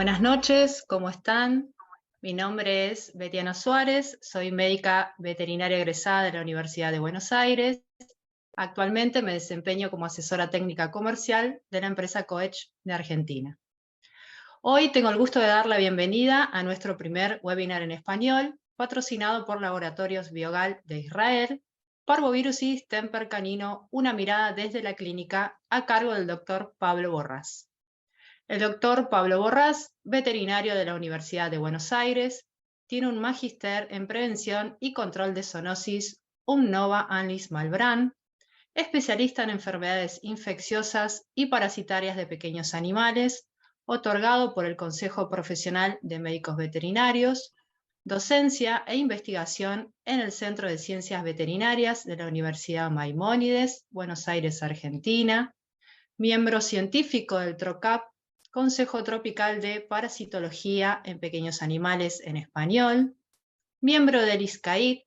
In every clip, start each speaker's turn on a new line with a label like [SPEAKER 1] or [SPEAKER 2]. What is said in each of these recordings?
[SPEAKER 1] Buenas noches, ¿cómo están? Mi nombre es Betiana Suárez, soy médica veterinaria egresada de la Universidad de Buenos Aires. Actualmente me desempeño como asesora técnica comercial de la empresa Coech de Argentina. Hoy tengo el gusto de dar la bienvenida a nuestro primer webinar en español, patrocinado por Laboratorios Biogal de Israel, Parvovirus y Distemper canino, una mirada desde la clínica, a cargo del doctor Pablo Borrás. El doctor Pablo Borrás, veterinario de la Universidad de Buenos Aires, tiene un magíster en prevención y control de zoonosis, un Nova Anlis Malbrán, especialista en enfermedades infecciosas y parasitarias de pequeños animales, otorgado por el Consejo Profesional de Médicos Veterinarios, docencia e investigación en el Centro de Ciencias Veterinarias de la Universidad Maimónides, Buenos Aires, Argentina, miembro científico del TROCAP, Consejo Tropical de Parasitología en Pequeños Animales en español, miembro del ISCAID,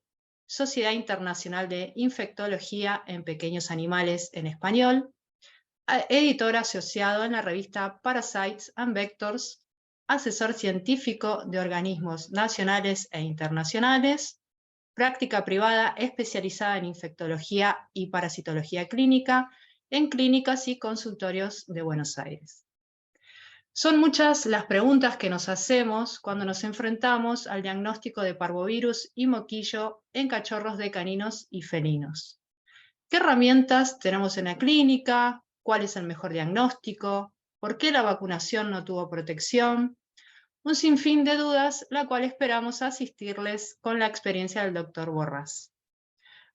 [SPEAKER 1] Sociedad Internacional de Infectología en Pequeños Animales en español, editor asociado en la revista Parasites and Vectors, asesor científico de organismos nacionales e internacionales, práctica privada especializada en infectología y parasitología clínica en clínicas y consultorios de Buenos Aires. Son muchas las preguntas que nos hacemos cuando nos enfrentamos al diagnóstico de parvovirus y moquillo en cachorros de caninos y felinos. ¿Qué herramientas tenemos en la clínica? ¿Cuál es el mejor diagnóstico? ¿Por qué la vacunación no tuvo protección? Un sinfín de dudas, la cual esperamos asistirles con la experiencia del doctor Borrás.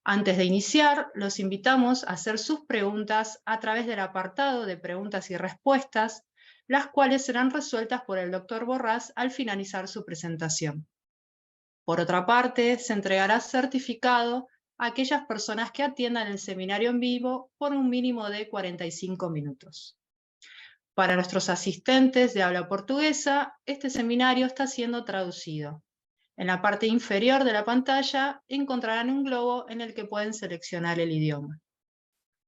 [SPEAKER 1] Antes de iniciar, los invitamos a hacer sus preguntas a través del apartado de preguntas y respuestas, las cuales serán resueltas por el doctor Borrás al finalizar su presentación. Por otra parte, se entregará certificado a aquellas personas que atiendan el seminario en vivo por un mínimo de 45 minutos. Para nuestros asistentes de habla portuguesa, este seminario está siendo traducido. En la parte inferior de la pantalla encontrarán un globo en el que pueden seleccionar el idioma.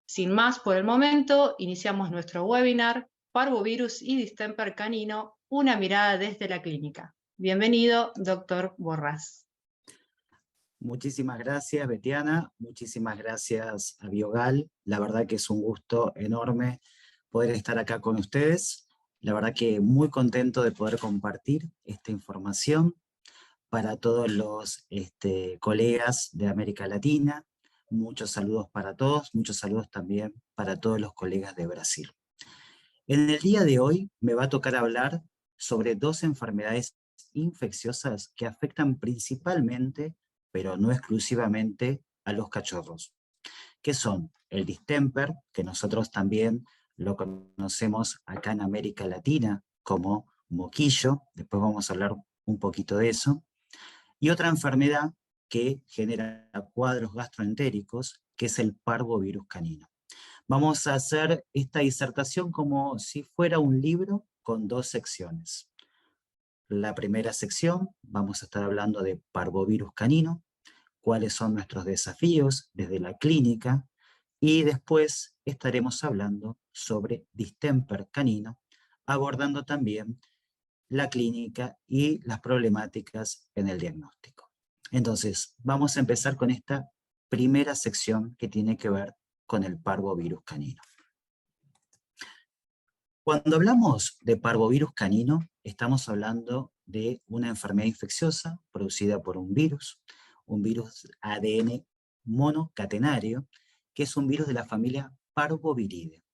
[SPEAKER 1] Sin más por el momento, iniciamos nuestro webinar Parvovirus y Distemper canino, una mirada desde la clínica. Bienvenido, doctor Borrás.
[SPEAKER 2] Muchísimas gracias, Betiana. Muchísimas gracias a Biogal. La verdad que es un gusto enorme poder estar acá con ustedes. La verdad que muy contento de poder compartir esta información para todos los colegas de América Latina. Muchos saludos para todos, muchos saludos también para todos los colegas de Brasil. En el día de hoy me va a tocar hablar sobre dos enfermedades infecciosas que afectan principalmente, pero no exclusivamente, a los cachorros, que son el distemper, que nosotros también lo conocemos acá en América Latina como moquillo, después vamos a hablar un poquito de eso, y otra enfermedad que genera cuadros gastroentéricos, que es el parvovirus canino. Vamos a hacer esta disertación como si fuera un libro con dos secciones. La primera sección, vamos a estar hablando de parvovirus canino, cuáles son nuestros desafíos desde la clínica, y después estaremos hablando sobre distemper canino, abordando también la clínica y las problemáticas en el diagnóstico. Entonces, vamos a empezar con esta primera sección que tiene que ver con el parvovirus canino. Cuando hablamos de parvovirus canino, estamos hablando de una enfermedad infecciosa producida por un virus ADN monocatenario, que es un virus de la familia Parvoviridae.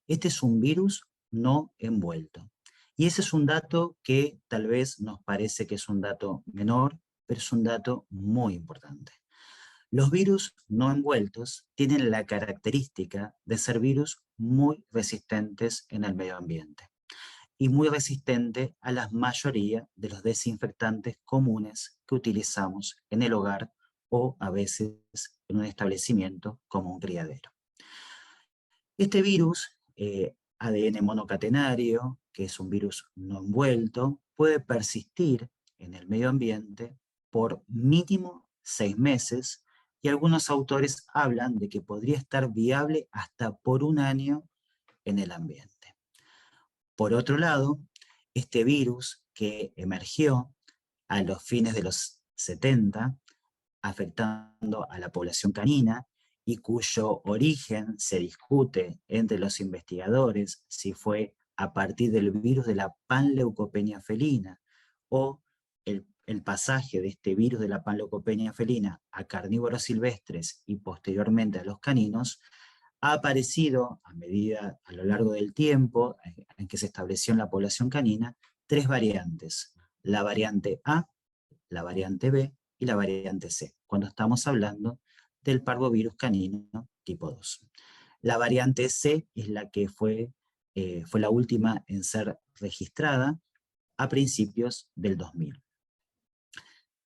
[SPEAKER 2] Este es un virus no envuelto. Y ese es un dato que tal vez nos parece que es un dato menor, pero es un dato muy importante. Los virus no envueltos tienen la característica de ser virus muy resistentes en el medio ambiente y muy resistente a la mayoría de los desinfectantes comunes que utilizamos en el hogar o a veces en un establecimiento como un criadero. Este virus, ADN monocatenario, que es un virus no envuelto, puede persistir en el medio ambiente por mínimo 6 meses, y algunos autores hablan de que podría estar viable hasta por un año en el ambiente. Por otro lado, Este virus que emergió a los fines de los 70, afectando a la población canina, y cuyo origen se discute entre los investigadores si fue a partir del virus de la panleucopenia felina o el pasaje de este virus de la panleucopenia felina a carnívoros silvestres y posteriormente a los caninos, ha aparecido a lo largo del tiempo en que se estableció en la población canina 3 variantes: la variante A, la variante B y la variante C, cuando estamos hablando del parvovirus canino tipo 2. La variante C es la que fue la última en ser registrada a principios del 2000.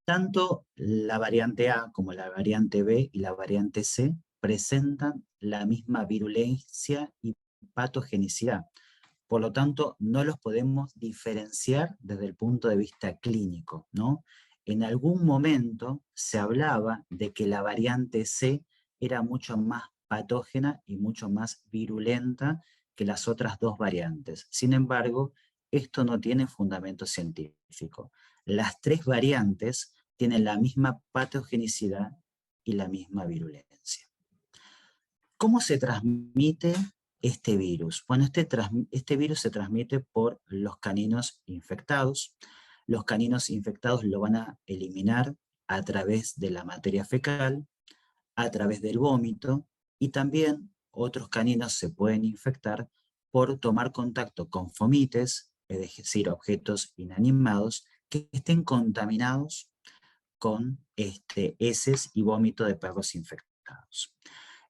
[SPEAKER 2] Tanto la variante A como la variante B y la variante C presentan la misma virulencia y patogenicidad. Por lo tanto, no los podemos diferenciar desde el punto de vista clínico, ¿no? En algún momento se hablaba de que la variante C era mucho más patógena y mucho más virulenta que las otras 2 variantes. Sin embargo, esto no tiene fundamento científico. Las 3 variantes tienen la misma patogenicidad y la misma virulencia. ¿Cómo se transmite este virus? Bueno, este virus se transmite por los caninos infectados. Los caninos infectados lo van a eliminar a través de la materia fecal, a través del vómito, y también otros caninos se pueden infectar por tomar contacto con fomites, es decir, objetos inanimados que estén contaminados con heces y vómito de perros infectados.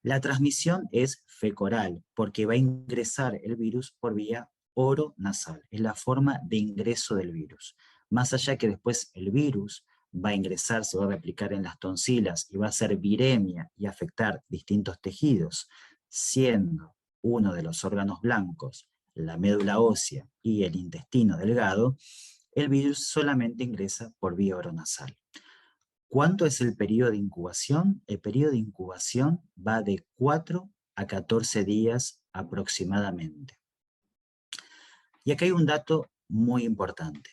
[SPEAKER 2] La transmisión es fecoral, porque va a ingresar el virus por vía oronasal. Es la forma de ingreso del virus. Más allá que después el virus va a ingresar, se va a replicar en las tonsilas y va a ser viremia y afectar distintos tejidos, siendo uno de los órganos blancos la médula ósea y el intestino delgado, el virus solamente ingresa por vía oronasal. ¿Cuánto es el periodo de incubación? El periodo de incubación va de 4 a 14 días aproximadamente. Y acá hay un dato muy importante.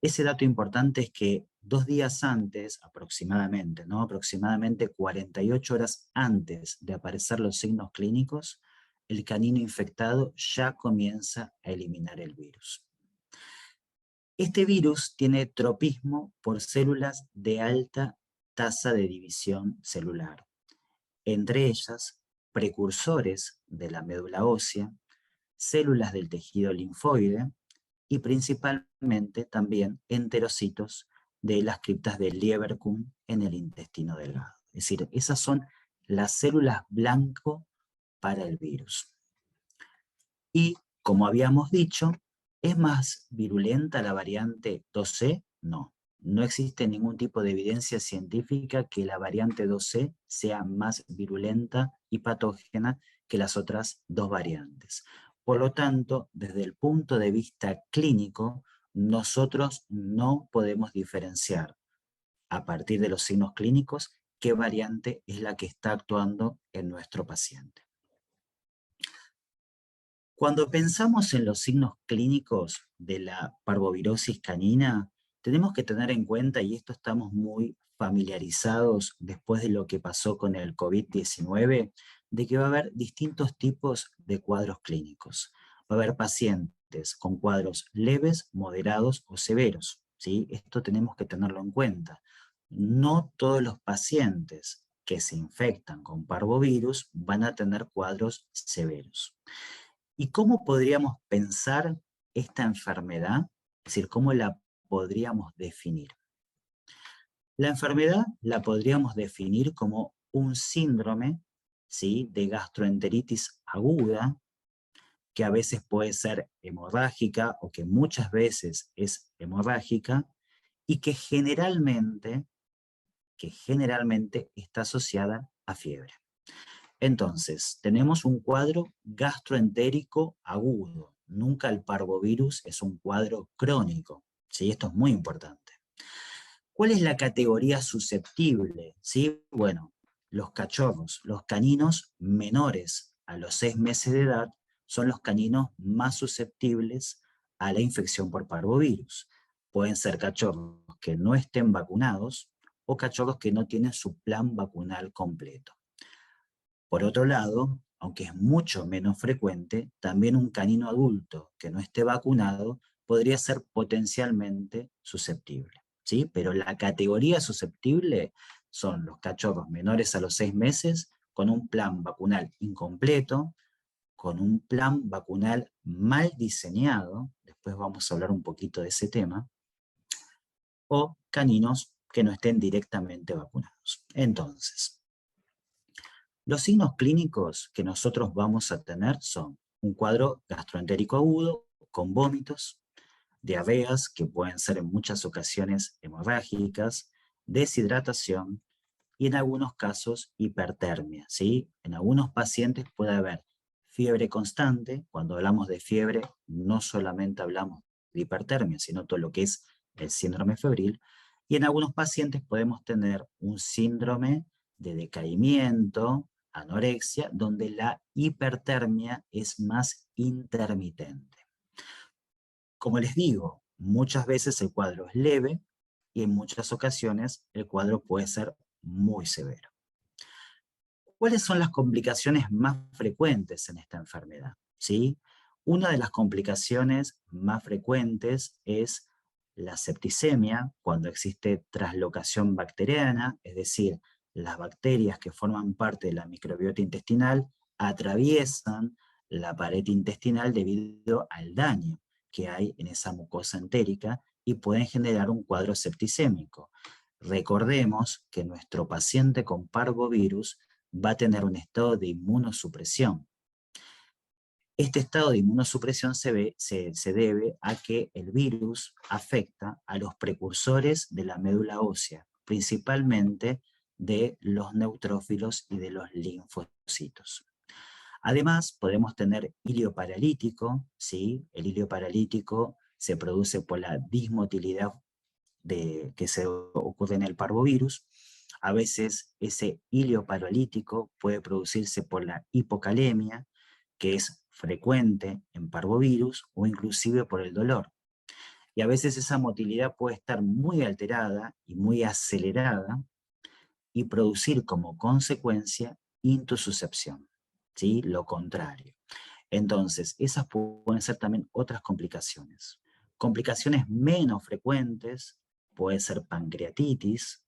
[SPEAKER 2] Ese dato importante es que 2 días antes, aproximadamente, ¿no? Aproximadamente 48 horas antes de aparecer los signos clínicos, el canino infectado ya comienza a eliminar el virus. Este virus tiene tropismo por células de alta tasa de división celular, entre ellas precursores de la médula ósea, células del tejido linfoide y principalmente también enterocitos de las criptas de Lieberkühn en el intestino delgado. Es decir, esas son las células blanco para el virus. Y, como habíamos dicho, ¿es más virulenta la variante 2C? No. No existe ningún tipo de evidencia científica que la variante 2C sea más virulenta y patógena que las otras 2 variantes. Por lo tanto, desde el punto de vista clínico, nosotros no podemos diferenciar a partir de los signos clínicos qué variante es la que está actuando en nuestro paciente. Cuando pensamos en los signos clínicos de la parvovirosis canina, tenemos que tener en cuenta, y esto estamos muy familiarizados después de lo que pasó con el COVID-19, de que va a haber distintos tipos de cuadros clínicos. Va a haber pacientes con cuadros leves, moderados o severos, ¿sí? Esto tenemos que tenerlo en cuenta. No todos los pacientes que se infectan con parvovirus van a tener cuadros severos. ¿Y cómo podríamos pensar esta enfermedad? Es decir, ¿cómo la podríamos definir? La enfermedad la podríamos definir como un síndrome, ¿sí?, de gastroenteritis aguda, que a veces puede ser hemorrágica o que muchas veces es hemorrágica y que generalmente está asociada a fiebre. Entonces, tenemos un cuadro gastroentérico agudo. Nunca el parvovirus es un cuadro crónico, ¿sí? Esto es muy importante. ¿Cuál es la categoría susceptible? ¿Sí? Bueno, los cachorros, los caninos menores a los 6 meses de edad, son los caninos más susceptibles a la infección por parvovirus. Pueden ser cachorros que no estén vacunados o cachorros que no tienen su plan vacunal completo. Por otro lado, aunque es mucho menos frecuente, también un canino adulto que no esté vacunado podría ser potencialmente susceptible, ¿sí? Pero la categoría susceptible son los cachorros menores a los 6 meses con un plan vacunal incompleto, con un plan vacunal mal diseñado, después vamos a hablar un poquito de ese tema, o caninos que no estén directamente vacunados. Entonces, los signos clínicos que nosotros vamos a tener son un cuadro gastroentérico agudo con vómitos, diarreas que pueden ser en muchas ocasiones hemorrágicas, deshidratación y en algunos casos hipertermia, ¿sí? En algunos pacientes puede haber fiebre constante. Cuando hablamos de fiebre no solamente hablamos de hipertermia, sino todo lo que es el síndrome febril, y en algunos pacientes podemos tener un síndrome de decaimiento, anorexia, donde la hipertermia es más intermitente. Como les digo, muchas veces el cuadro es leve y en muchas ocasiones el cuadro puede ser muy severo. ¿Cuáles son las complicaciones más frecuentes en esta enfermedad? ¿Sí? Una de las complicaciones más frecuentes es la septicemia, cuando existe traslocación bacteriana, es decir, las bacterias que forman parte de la microbiota intestinal atraviesan la pared intestinal debido al daño que hay en esa mucosa entérica y pueden generar un cuadro septicémico. Recordemos que nuestro paciente con parvovirus va a tener un estado de inmunosupresión. Este estado de inmunosupresión se debe a que el virus afecta a los precursores de la médula ósea, principalmente de los neutrófilos y de los linfocitos. Además, podemos tener ilio paralítico, ¿sí? El ilio paralítico se produce por la dismotilidad que se ocurre en el parvovirus. A veces ese ilio paralítico puede producirse por la hipocalemia, que es frecuente en parvovirus, o inclusive por el dolor. Y a veces esa motilidad puede estar muy alterada y muy acelerada y producir como consecuencia intususcepción, ¿sí? Lo contrario. Entonces, esas pueden ser también otras complicaciones. Complicaciones menos frecuentes puede ser pancreatitis,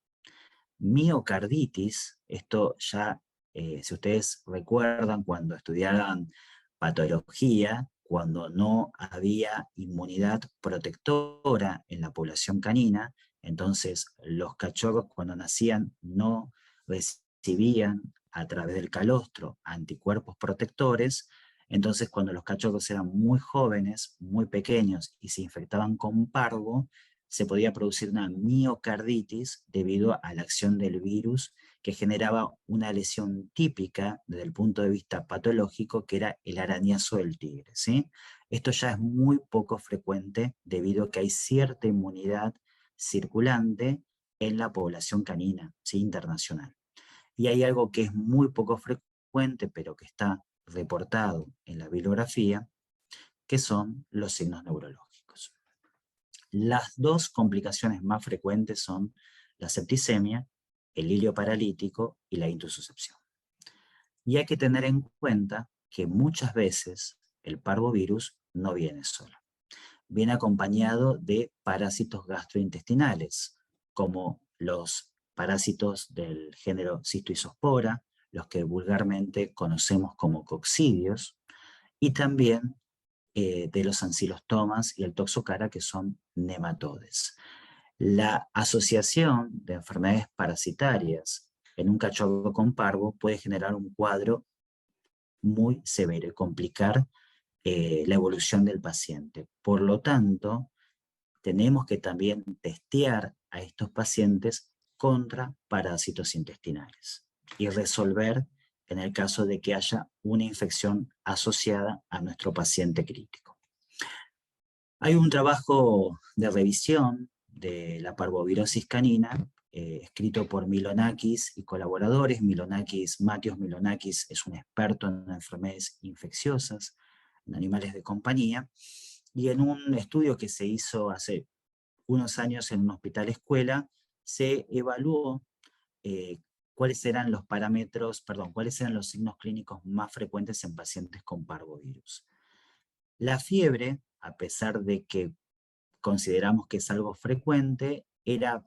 [SPEAKER 2] miocarditis. Esto ya, si ustedes recuerdan cuando estudiaban patología, cuando no había inmunidad protectora en la población canina, entonces los cachorros cuando nacían no recibían a través del calostro anticuerpos protectores. Entonces cuando los cachorros eran muy jóvenes, muy pequeños y se infectaban con parvo, se podía producir una miocarditis debido a la acción del virus que generaba una lesión típica desde el punto de vista patológico, que era el arañazo del tigre, ¿sí? Esto ya es muy poco frecuente debido a que hay cierta inmunidad circulante en la población canina, ¿sí? Internacional. Y hay algo que es muy poco frecuente, pero que está reportado en la bibliografía, que son los signos neurológicos. Las dos complicaciones más frecuentes son la septicemia, el ilio paralítico y la intususcepción. Y hay que tener en cuenta que muchas veces el parvovirus no viene solo. Viene acompañado de parásitos gastrointestinales, como los parásitos del género Cystoisospora, los que vulgarmente conocemos como coccidios, y también de los ancilostomas y el toxocara, que son nematodes. La asociación de enfermedades parasitarias en un cachorro con parvo puede generar un cuadro muy severo y complicar la evolución del paciente. Por lo tanto, tenemos que también testear a estos pacientes contra parásitos intestinales y resolver en el caso de que haya una infección asociada a nuestro paciente crítico. Hay un trabajo de revisión de la parvovirosis canina, escrito por Milonakis y colaboradores. Matios Milonakis es un experto en enfermedades infecciosas en animales de compañía, Y en un estudio que se hizo hace unos años en un hospital escuela, se evaluó eh, cuáles eran los parámetros, perdón, cuáles eran los signos clínicos más frecuentes en pacientes con parvovirus. La fiebre, a pesar de que consideramos que es algo frecuente, era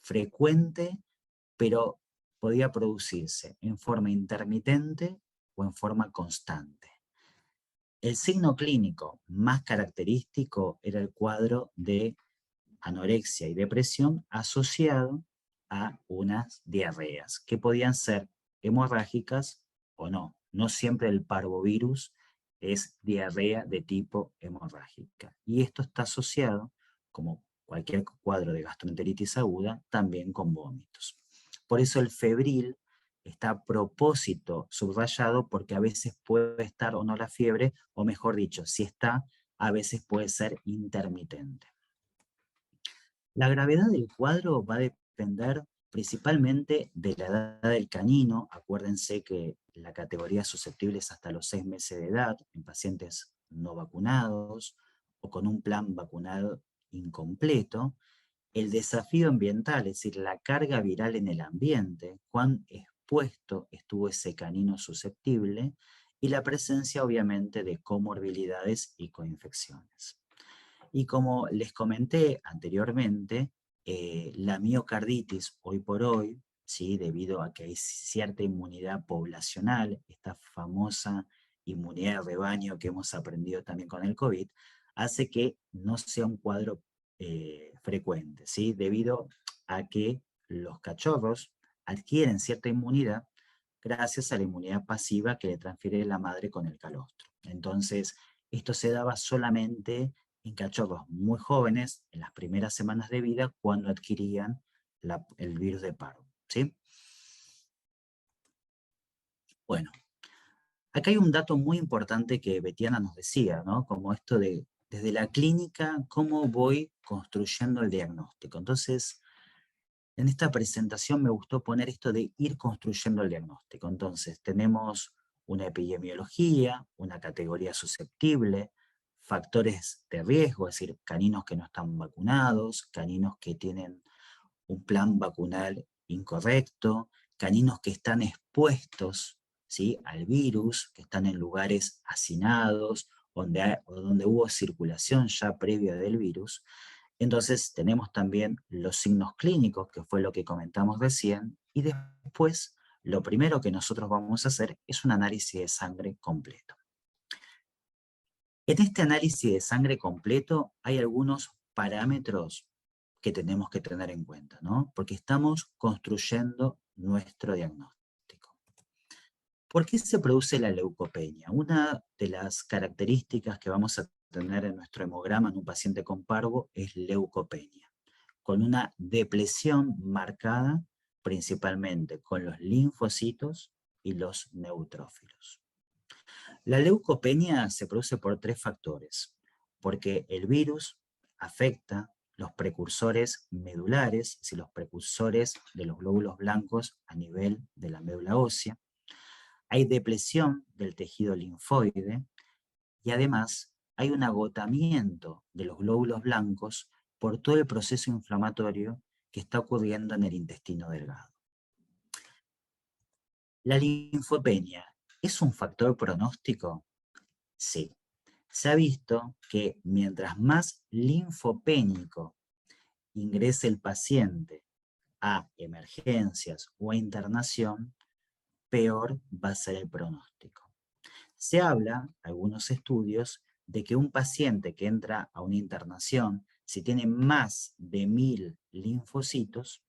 [SPEAKER 2] frecuente, pero podía producirse en forma intermitente o en forma constante. El signo clínico más característico era el cuadro de anorexia y depresión asociado a unas diarreas, que podían ser hemorrágicas o no. No siempre el parvovirus es diarrea de tipo hemorrágica. Y esto está asociado, como cualquier cuadro de gastroenteritis aguda, también con vómitos. Por eso el febril está a propósito subrayado, porque a veces puede estar o no la fiebre, o mejor dicho, si está, a veces puede ser intermitente. La gravedad del cuadro va a depender principalmente de la edad del canino. Acuérdense que la categoría susceptible es hasta los 6 meses de edad en pacientes no vacunados o con un plan vacunal incompleto. El desafío ambiental, es decir, la carga viral en el ambiente, cuán expuesto estuvo ese canino susceptible, y la presencia obviamente de comorbilidades y coinfecciones. Y como les comenté anteriormente, la miocarditis hoy por hoy, ¿sí? Debido a que hay cierta inmunidad poblacional, esta famosa inmunidad de rebaño que hemos aprendido también con el COVID, hace que no sea un cuadro frecuente, ¿sí? Debido a que los cachorros adquieren cierta inmunidad gracias a la inmunidad pasiva que le transfiere la madre con el calostro. Entonces, esto se daba solamente en cachorros muy jóvenes, en las primeras semanas de vida, cuando adquirían el virus de parvo, ¿sí? Bueno, acá hay un dato muy importante que Betiana nos decía, ¿no? Como esto de, desde la clínica, cómo voy construyendo el diagnóstico. Entonces, en esta presentación me gustó poner esto de ir construyendo el diagnóstico. Entonces, tenemos una epidemiología, una categoría susceptible, factores de riesgo, es decir, caninos que no están vacunados, caninos que tienen un plan vacunal incorrecto, caninos que están expuestos, ¿sí?, al virus, que están en lugares hacinados, donde hubo circulación ya previa del virus. Entonces tenemos también los signos clínicos, que fue lo que comentamos recién, y después lo primero que nosotros vamos a hacer es un análisis de sangre completo. En este análisis de sangre completo hay algunos parámetros que tenemos que tener en cuenta, ¿no? Porque estamos construyendo nuestro diagnóstico. ¿Por qué se produce la leucopenia? Una de las características que vamos a tener en nuestro hemograma en un paciente con parvo es leucopenia, con una depresión marcada principalmente con los linfocitos y los neutrófilos. La leucopenia se produce por 3 factores, porque el virus afecta los precursores medulares, es decir, los precursores de los glóbulos blancos a nivel de la médula ósea. Hay depresión del tejido linfoide y además hay un agotamiento de los glóbulos blancos por todo el proceso inflamatorio que está ocurriendo en el intestino delgado. ¿La linfopenia es un factor pronóstico? Sí. Se ha visto que mientras más linfopénico ingrese el paciente a emergencias o a internación, peor va a ser el pronóstico. Se habla, algunos estudios, de que un paciente que entra a una internación, si tiene más de 1000 linfocitos,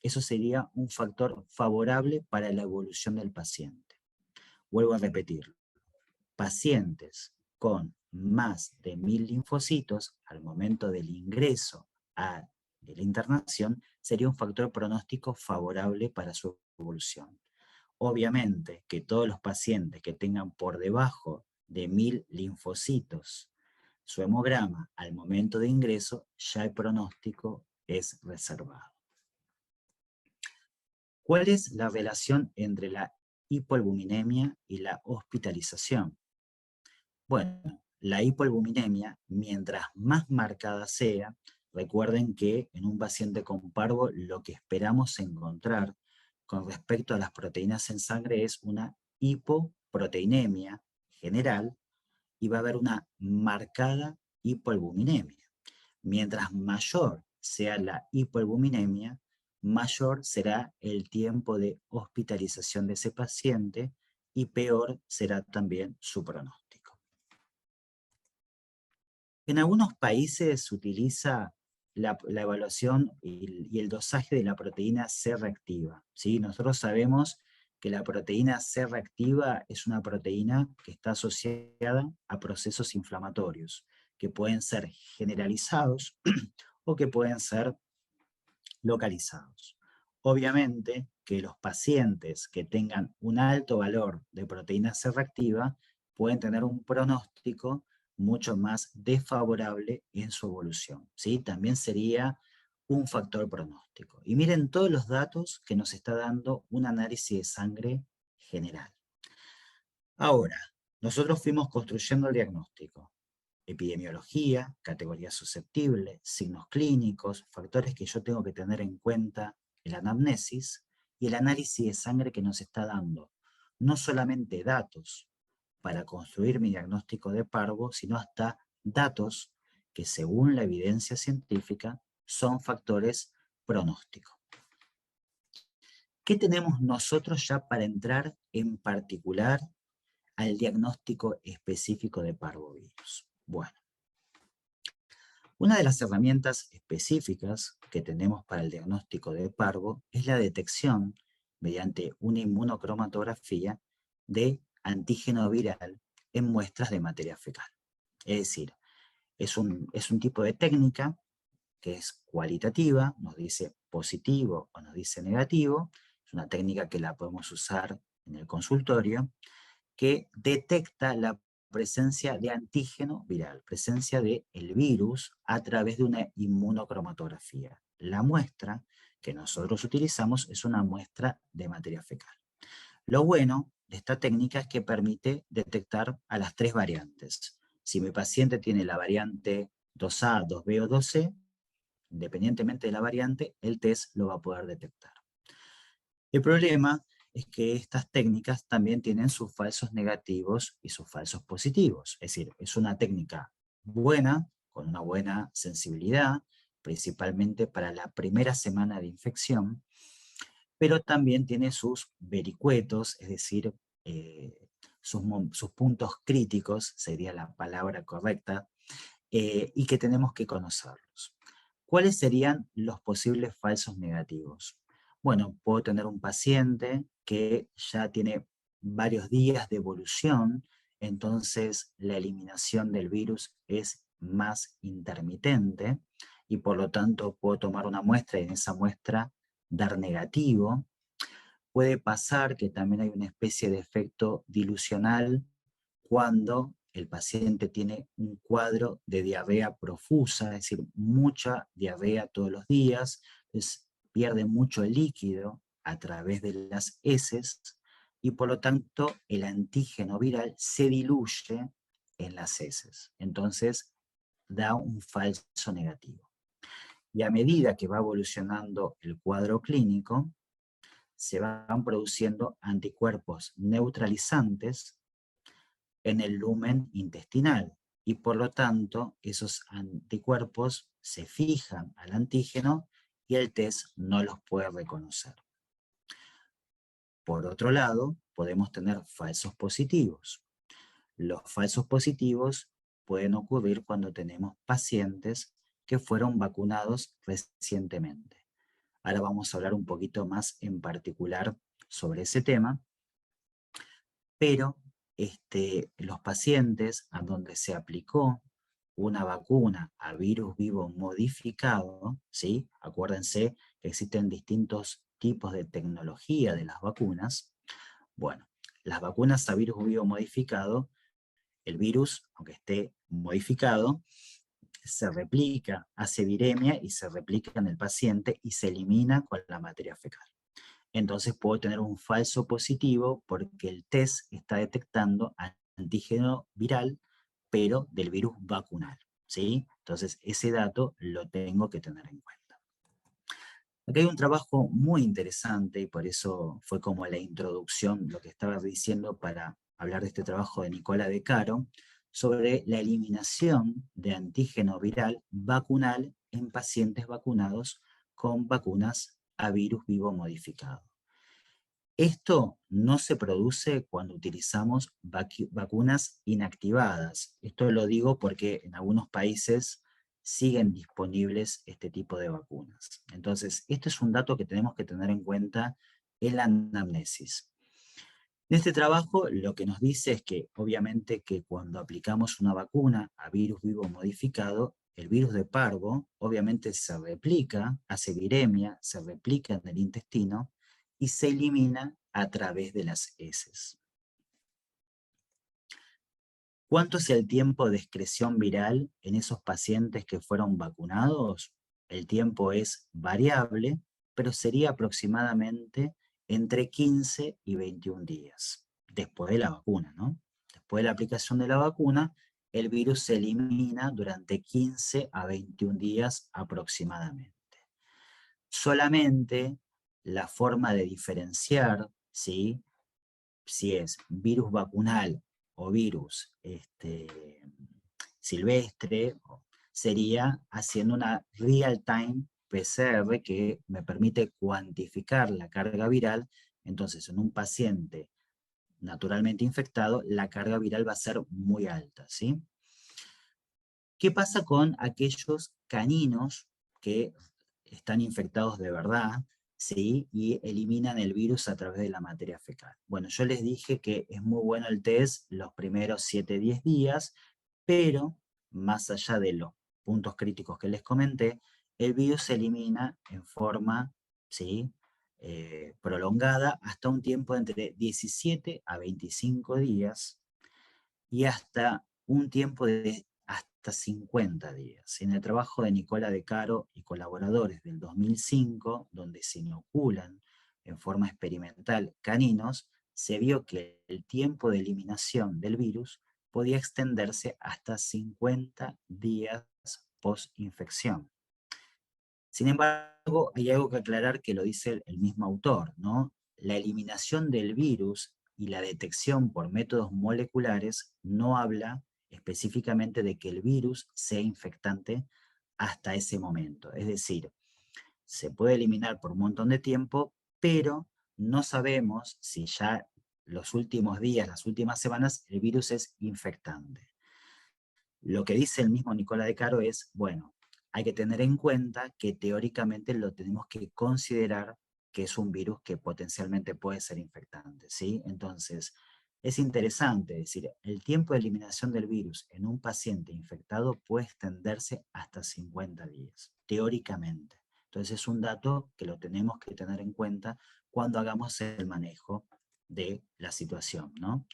[SPEAKER 2] eso sería un factor favorable para la evolución del paciente. Vuelvo a repetirlo. Pacientes con más de 1000 linfocitos al momento del ingreso a la internación sería un factor pronóstico favorable para su evolución. Obviamente que todos los pacientes que tengan por debajo de 1000 linfocitos su hemograma al momento de ingreso, ya el pronóstico es reservado. ¿Cuál es la relación entre la hipoalbuminemia y la hospitalización? Bueno, la hipoalbuminemia, mientras más marcada sea, recuerden que en un paciente con parvo lo que esperamos encontrar con respecto a las proteínas en sangre es una hipoproteinemia general y va a haber una marcada hipoalbuminemia. Mientras mayor sea la hipoalbuminemia, mayor será el tiempo de hospitalización de ese paciente y peor será también su pronóstico. En algunos países se utiliza la evaluación y el dosaje de la proteína C reactiva, ¿sí? Nosotros sabemos que la proteína C reactiva es una proteína que está asociada a procesos inflamatorios, que pueden ser generalizados o que pueden ser localizados. Obviamente que los pacientes que tengan un alto valor de proteína C reactiva pueden tener un pronóstico mucho más desfavorable en su evolución, ¿sí? También sería un factor pronóstico. Y miren todos los datos que nos está dando un análisis de sangre general. Ahora, nosotros fuimos construyendo el diagnóstico. Epidemiología, categoría susceptible, signos clínicos, factores que yo tengo que tener en cuenta en la anamnesis y el análisis de sangre que nos está dando. No solamente datos para construir mi diagnóstico de parvo, sino hasta datos que según la evidencia científica son factores pronósticos. ¿Qué tenemos nosotros ya para entrar en particular al diagnóstico específico de parvovirus? Bueno, una de las herramientas específicas que tenemos para el diagnóstico de parvo es la detección mediante una inmunocromatografía de antígeno viral en muestras de materia fecal. Es decir, es un tipo de técnica que es cualitativa, nos dice positivo o nos dice negativo, es una técnica que la podemos usar en el consultorio, que detecta la presencia de antígeno viral, presencia del virus a través de una inmunocromatografía. La muestra que nosotros utilizamos es una muestra de materia fecal. Lo bueno de esta técnica es que permite detectar a las 3 variantes. Si mi paciente tiene la variante 2A, 2B o 2C, independientemente de la variante, el test lo va a poder detectar. El problema es que estas técnicas también tienen sus falsos negativos y sus falsos positivos. Es decir, es una técnica buena, con una buena sensibilidad, principalmente para la primera semana de infección, pero también tiene sus vericuetos, es decir, sus puntos críticos, sería la palabra correcta, y que tenemos que conocerlos. ¿Cuáles serían los posibles falsos negativos? Bueno, puedo tener un paciente que ya tiene varios días de evolución, entonces la eliminación del virus es más intermitente y por lo tanto puedo tomar una muestra y en esa muestra dar negativo. Puede pasar que también hay una especie de efecto dilucional cuando el paciente tiene un cuadro de diarrea profusa, es decir, mucha diarrea todos los días, entonces pierde mucho líquido a través de las heces y por lo tanto el antígeno viral se diluye en las heces. Entonces da un falso negativo. Y a medida que va evolucionando el cuadro clínico, se van produciendo anticuerpos neutralizantes en el lumen intestinal y por lo tanto esos anticuerpos se fijan al antígeno y el test no los puede reconocer. Por otro lado, podemos tener falsos positivos. Los falsos positivos pueden ocurrir cuando tenemos pacientes que fueron vacunados recientemente. Ahora vamos a hablar un poquito más en particular sobre ese tema, pero los pacientes a donde se aplicó una vacuna a virus vivo modificado, ¿sí? Acuérdense que existen distintos tipos de tecnología de las vacunas. Bueno, las vacunas a virus vivo modificado, el virus, aunque esté modificado, se replica, hace viremia y se replica en el paciente y se elimina con la materia fecal. Entonces puedo tener un falso positivo porque el test está detectando antígeno viral pero del virus vacunal, ¿sí? Entonces, ese dato lo tengo que tener en cuenta. Aquí hay un trabajo muy interesante, y por eso fue como la introducción, lo que estaba diciendo para hablar de este trabajo de Nicola De Caro, sobre la eliminación de antígeno viral vacunal en pacientes vacunados con vacunas a virus vivo modificado. Esto no se produce cuando utilizamos vacunas inactivadas. Esto lo digo porque en algunos países siguen disponibles este tipo de vacunas. Entonces, este es un dato que tenemos que tener en cuenta en la anamnesis. En este trabajo lo que nos dice es que obviamente que cuando aplicamos una vacuna a virus vivo modificado, el virus de parvo obviamente se replica, hace viremia, se replica en el intestino y se elimina a través de las heces. ¿Cuánto es el tiempo de excreción viral en esos pacientes que fueron vacunados? El tiempo es variable, pero sería aproximadamente entre 15 y 21 días, después de la vacuna, ¿no? Después de la aplicación de la vacuna, el virus se elimina durante 15 a 21 días aproximadamente. Solamente la forma de diferenciar, ¿sí?, si es virus vacunal o virus silvestre, sería haciendo una real-time PCR que me permite cuantificar la carga viral. Entonces, en un paciente naturalmente infectado, la carga viral va a ser muy alta, ¿sí? ¿Qué pasa con aquellos caninos que están infectados de verdad, ¿sí?, y eliminan el virus a través de la materia fecal? Bueno, yo les dije que es muy bueno el test los primeros 7-10 días, pero más allá de los puntos críticos que les comenté, el virus se elimina en forma, ¿sí?, prolongada hasta un tiempo de entre 17 a 25 días y hasta un tiempo de hasta 50 días. En el trabajo de Nicola De Caro y colaboradores del 2005, donde se inoculan en forma experimental caninos, se vio que el tiempo de eliminación del virus podía extenderse hasta 50 días post-infección. Sin embargo, hay algo que aclarar que lo dice el mismo autor, ¿no? La eliminación del virus y la detección por métodos moleculares no habla específicamente de que el virus sea infectante hasta ese momento. Es decir, se puede eliminar por un montón de tiempo, pero no sabemos si ya los últimos días, las últimas semanas, el virus es infectante. Lo que dice el mismo Nicola De Caro es, bueno, hay que tener en cuenta que teóricamente lo tenemos que considerar que es un virus que potencialmente puede ser infectante, ¿sí? Entonces, es interesante decir, el tiempo de eliminación del virus en un paciente infectado puede extenderse hasta 50 días, teóricamente. Entonces, es un dato que lo tenemos que tener en cuenta cuando hagamos el manejo de la situación, ¿no?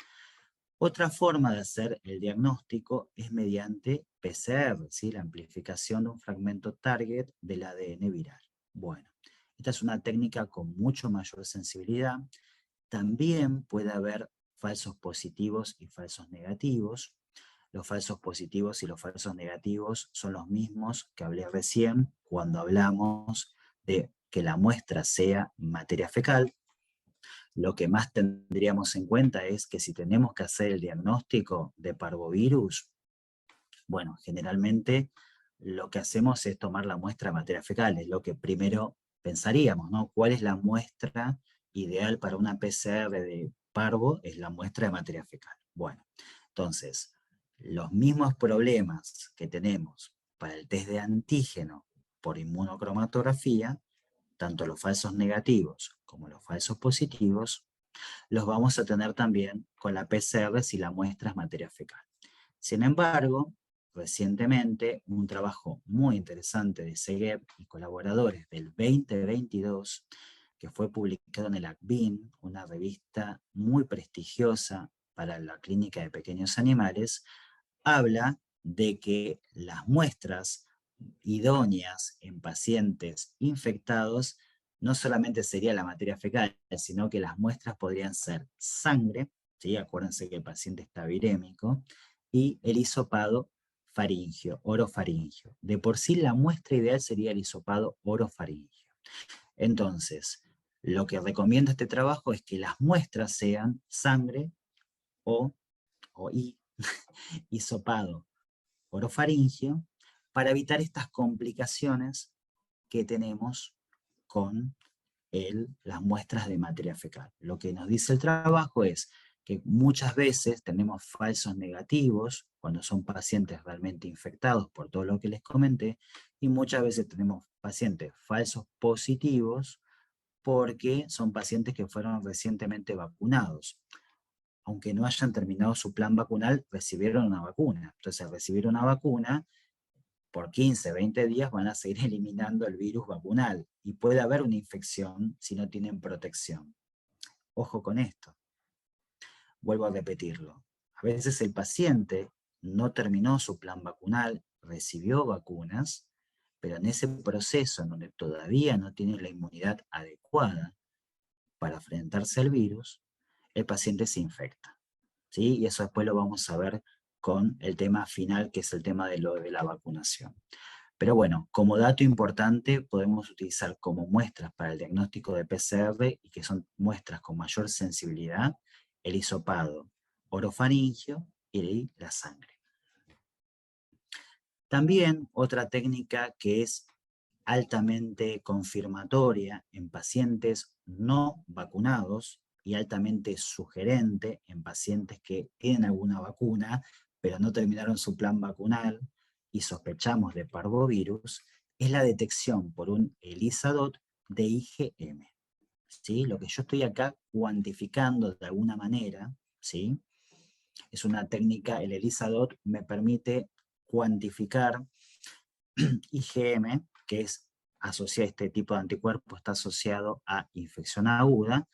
[SPEAKER 2] Otra forma de hacer el diagnóstico es mediante PCR, ¿sí?, la amplificación de un fragmento target del ADN viral. Bueno, esta es una técnica con mucho mayor sensibilidad. También puede haber falsos positivos y falsos negativos. Los falsos positivos y los falsos negativos son los mismos que hablé recién cuando hablamos de que la muestra sea materia fecal. Lo que más tendríamos en cuenta es que si tenemos que hacer el diagnóstico de parvovirus, bueno, generalmente lo que hacemos es tomar la muestra de materia fecal, es lo que primero pensaríamos, ¿no? ¿Cuál es la muestra ideal para una PCR de parvo? Es la muestra de materia fecal. Bueno, entonces, los mismos problemas que tenemos para el test de antígeno por inmunocromatografía, tanto los falsos negativos como los falsos positivos, los vamos a tener también con la PCR si la muestra es materia fecal. Sin embargo, recientemente, un trabajo muy interesante de Segueb y colaboradores del 2022, que fue publicado en el ACBIN, una revista muy prestigiosa para la clínica de pequeños animales, habla de que las muestras idóneas en pacientes infectados no solamente sería la materia fecal, sino que las muestras podrían ser sangre, ¿sí? Acuérdense que el paciente está virémico, y el hisopado faríngeo, orofaríngeo. De por sí la muestra ideal sería el hisopado orofaríngeo. Entonces, lo que recomienda este trabajo es que las muestras sean sangre o hisopado orofaríngeo para evitar estas complicaciones que tenemos con las muestras de materia fecal. Lo que nos dice el trabajo es que muchas veces tenemos falsos negativos cuando son pacientes realmente infectados por todo lo que les comenté, y muchas veces tenemos pacientes falsos positivos porque son pacientes que fueron recientemente vacunados. Aunque no hayan terminado su plan vacunal, recibieron una vacuna. Entonces, al recibir una vacuna, por 15, 20 días van a seguir eliminando el virus vacunal y puede haber una infección si no tienen protección. Ojo con esto. Vuelvo a repetirlo. A veces el paciente no terminó su plan vacunal, recibió vacunas, pero en ese proceso en donde todavía no tiene la inmunidad adecuada para enfrentarse al virus, el paciente se infecta. ¿Sí? Y eso después lo vamos a ver con el tema final, que es el tema de lo de la vacunación. Pero bueno, como dato importante, podemos utilizar como muestras para el diagnóstico de PCR, y que son muestras con mayor sensibilidad, el hisopado orofaríngeo y la sangre. También otra técnica que es altamente confirmatoria en pacientes no vacunados y altamente sugerente en pacientes que tienen alguna vacuna, pero no terminaron su plan vacunal y sospechamos de parvovirus, es la detección por un ELISA DOT de IgM. ¿Sí? Lo que yo estoy acá cuantificando de alguna manera, ¿sí? Es una técnica, el ELISA DOT me permite cuantificar IgM, que es asociado a este tipo de anticuerpo, está asociado a infección aguda,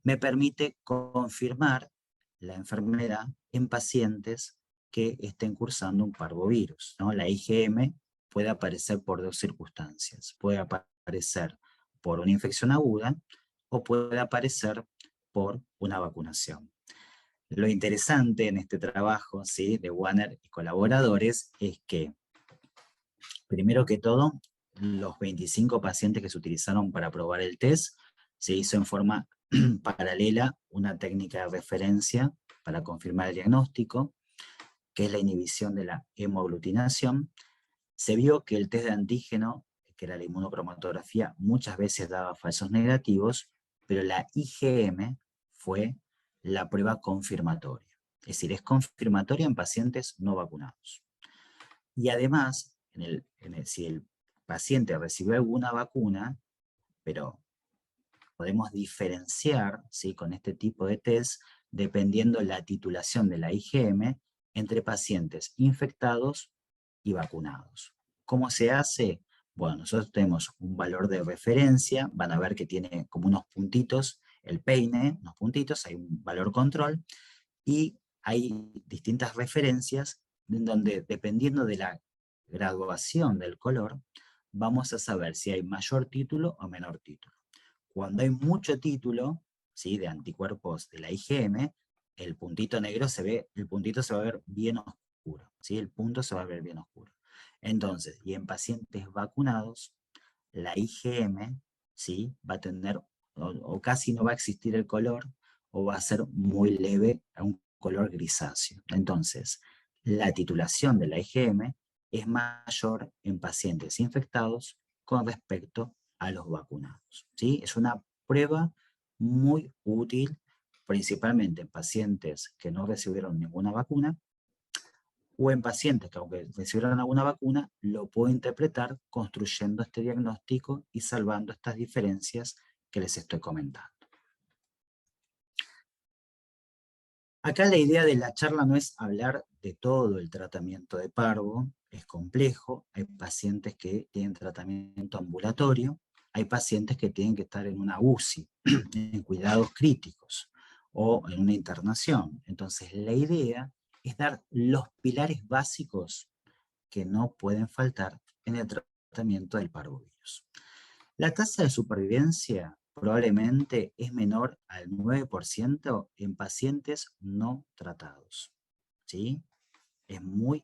[SPEAKER 2] me permite confirmar la enfermedad en pacientes que estén cursando un parvovirus, ¿no? La IgM puede aparecer por dos circunstancias. Puede aparecer por una infección aguda o puede aparecer por una vacunación. Lo interesante en este trabajo, ¿sí?, de Wanner y colaboradores es que, primero que todo, los 25 pacientes que se utilizaron para probar el test, se hizo en forma paralela una técnica de referencia para confirmar el diagnóstico, que es la inhibición de la hemoaglutinación. Se vio que el test de antígeno, que era la inmunocromatografía, muchas veces daba falsos negativos, pero la IgM fue la prueba confirmatoria. Es decir, es confirmatoria en pacientes no vacunados. Y además, si el paciente recibió alguna vacuna, pero podemos diferenciar, ¿sí?, con este tipo de test, dependiendo la titulación de la IgM, entre pacientes infectados y vacunados. ¿Cómo se hace? Bueno, nosotros tenemos un valor de referencia, van a ver que tiene como unos puntitos, el peine, unos puntitos, hay un valor control, y hay distintas referencias en donde, dependiendo de la graduación del color, vamos a saber si hay mayor título o menor título. Cuando hay mucho título, ¿sí?, de anticuerpos de la IgM, el puntito negro el puntito se va a ver bien oscuro, ¿sí? El punto se va a ver bien oscuro. Entonces, y en pacientes vacunados, la IgM, ¿sí?, va a tener, o casi no va a existir el color, o va a ser muy leve, a un color grisáceo. Entonces, la titulación de la IgM es mayor en pacientes infectados con respecto a los vacunados, ¿sí? Es una prueba muy útil, principalmente en pacientes que no recibieron ninguna vacuna, o en pacientes que, aunque recibieron alguna vacuna, lo puedo interpretar construyendo este diagnóstico y salvando estas diferencias que les estoy comentando. Acá la idea de la charla no es hablar de todo el tratamiento de parvo, es complejo, hay pacientes que tienen tratamiento ambulatorio, hay pacientes que tienen que estar en una UCI, en cuidados críticos, o en una internación. Entonces la idea es dar los pilares básicos que no pueden faltar en el tratamiento del parvovirus. La tasa de supervivencia probablemente es menor al 9% en pacientes no tratados, ¿sí? es muy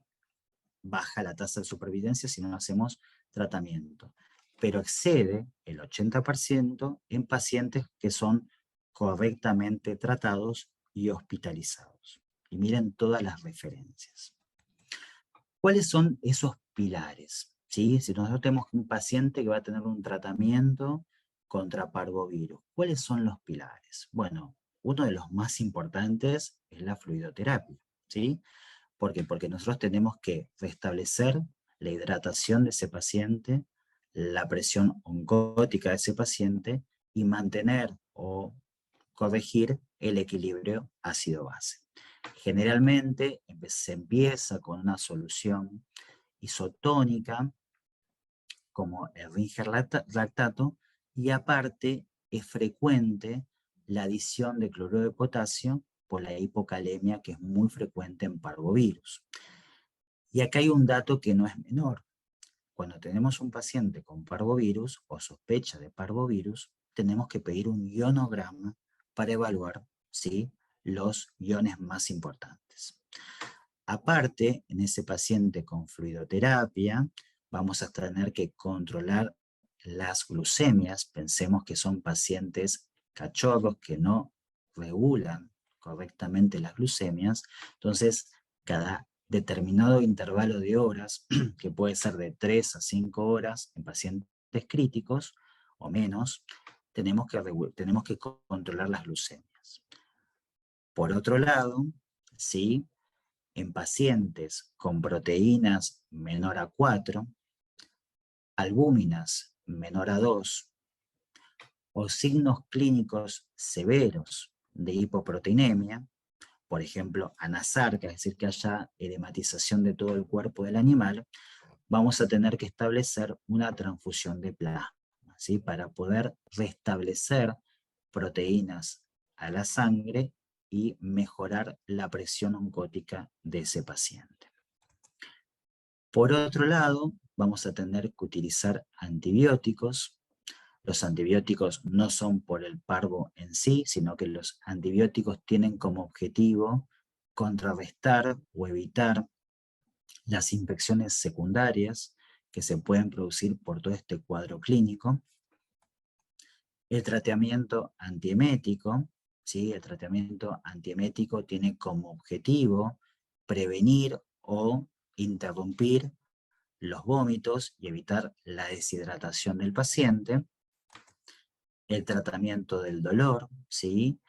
[SPEAKER 2] baja la tasa de supervivencia si no hacemos tratamiento, pero excede el 80% en pacientes que son correctamente tratados y hospitalizados. Y miren todas las referencias. ¿Cuáles son esos pilares? ¿Sí? Si nosotros tenemos un paciente que va a tener un tratamiento contra parvovirus, ¿cuáles son los pilares? Bueno, uno de los más importantes es la fluidoterapia, ¿sí? ¿Por qué? Porque nosotros tenemos que restablecer la hidratación de ese paciente, la presión oncótica de ese paciente y mantener o corregir el equilibrio ácido-base. Generalmente se empieza con una solución isotónica como el Ringer lactato y aparte es frecuente la adición de cloruro de potasio por la hipocalemia que es muy frecuente en parvovirus. Y acá hay un dato que no es menor. Cuando tenemos un paciente con parvovirus o sospecha de parvovirus, tenemos que pedir un ionograma para evaluar, ¿sí?, los iones más importantes. Aparte, en ese paciente con fluidoterapia, vamos a tener que controlar las glucemias. Pensemos que son pacientes cachorros que no regulan correctamente las glucemias. Entonces, cada determinado intervalo de horas, que puede ser de 3 a 5 horas en pacientes críticos o menos, tenemos que controlar las glucemias. Por otro lado, ¿sí?, en pacientes con proteínas menor a 4, albúminas menor a 2 o signos clínicos severos de hipoproteinemia, por ejemplo, anasarca, es decir, que haya edematización de todo el cuerpo del animal, vamos a tener que establecer una transfusión de plasma, ¿sí?, para poder restablecer proteínas a la sangre y mejorar la presión oncótica de ese paciente. Por otro lado, vamos a tener que utilizar antibióticos. Los antibióticos no son por el parvo en sí, sino que los antibióticos tienen como objetivo contrarrestar o evitar las infecciones secundarias que se pueden producir por todo este cuadro clínico. El tratamiento antiemético, ¿sí? El tratamiento antiemético tiene como objetivo prevenir o interrumpir los vómitos y evitar la deshidratación del paciente. El tratamiento del dolor, ¿sí?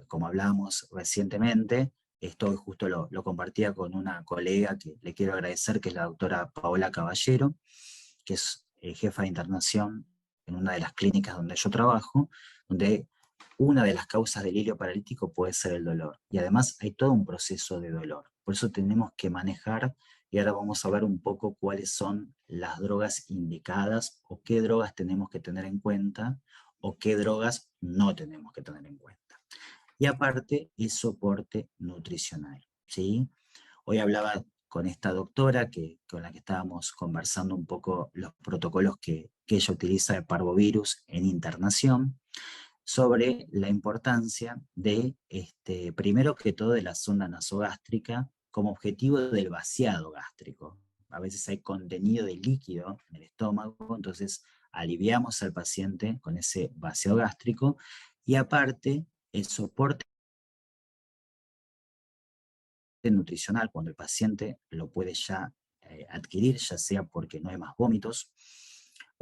[SPEAKER 2] Como hablábamos recientemente, esto justo lo compartía con una colega que le quiero agradecer, que es la doctora Paola Caballero, que es jefa de internación en una de las clínicas donde yo trabajo, donde una de las causas del hilio paralítico puede ser el dolor. Y además hay todo un proceso de dolor. Por eso tenemos que manejar, y ahora vamos a ver un poco cuáles son las drogas indicadas o qué drogas tenemos que tener en cuenta o qué drogas no tenemos que tener en cuenta. Y aparte, el soporte nutricional, ¿sí? Hoy hablaba con esta doctora con la que estábamos conversando un poco los protocolos que ella utiliza de parvovirus en internación, sobre la importancia de, primero que todo, de la sonda nasogástrica como objetivo del vaciado gástrico. A veces hay contenido de líquido en el estómago, entonces aliviamos al paciente con ese vaciado gástrico y aparte el soporte nutricional cuando el paciente lo puede ya adquirir, ya sea porque no hay más vómitos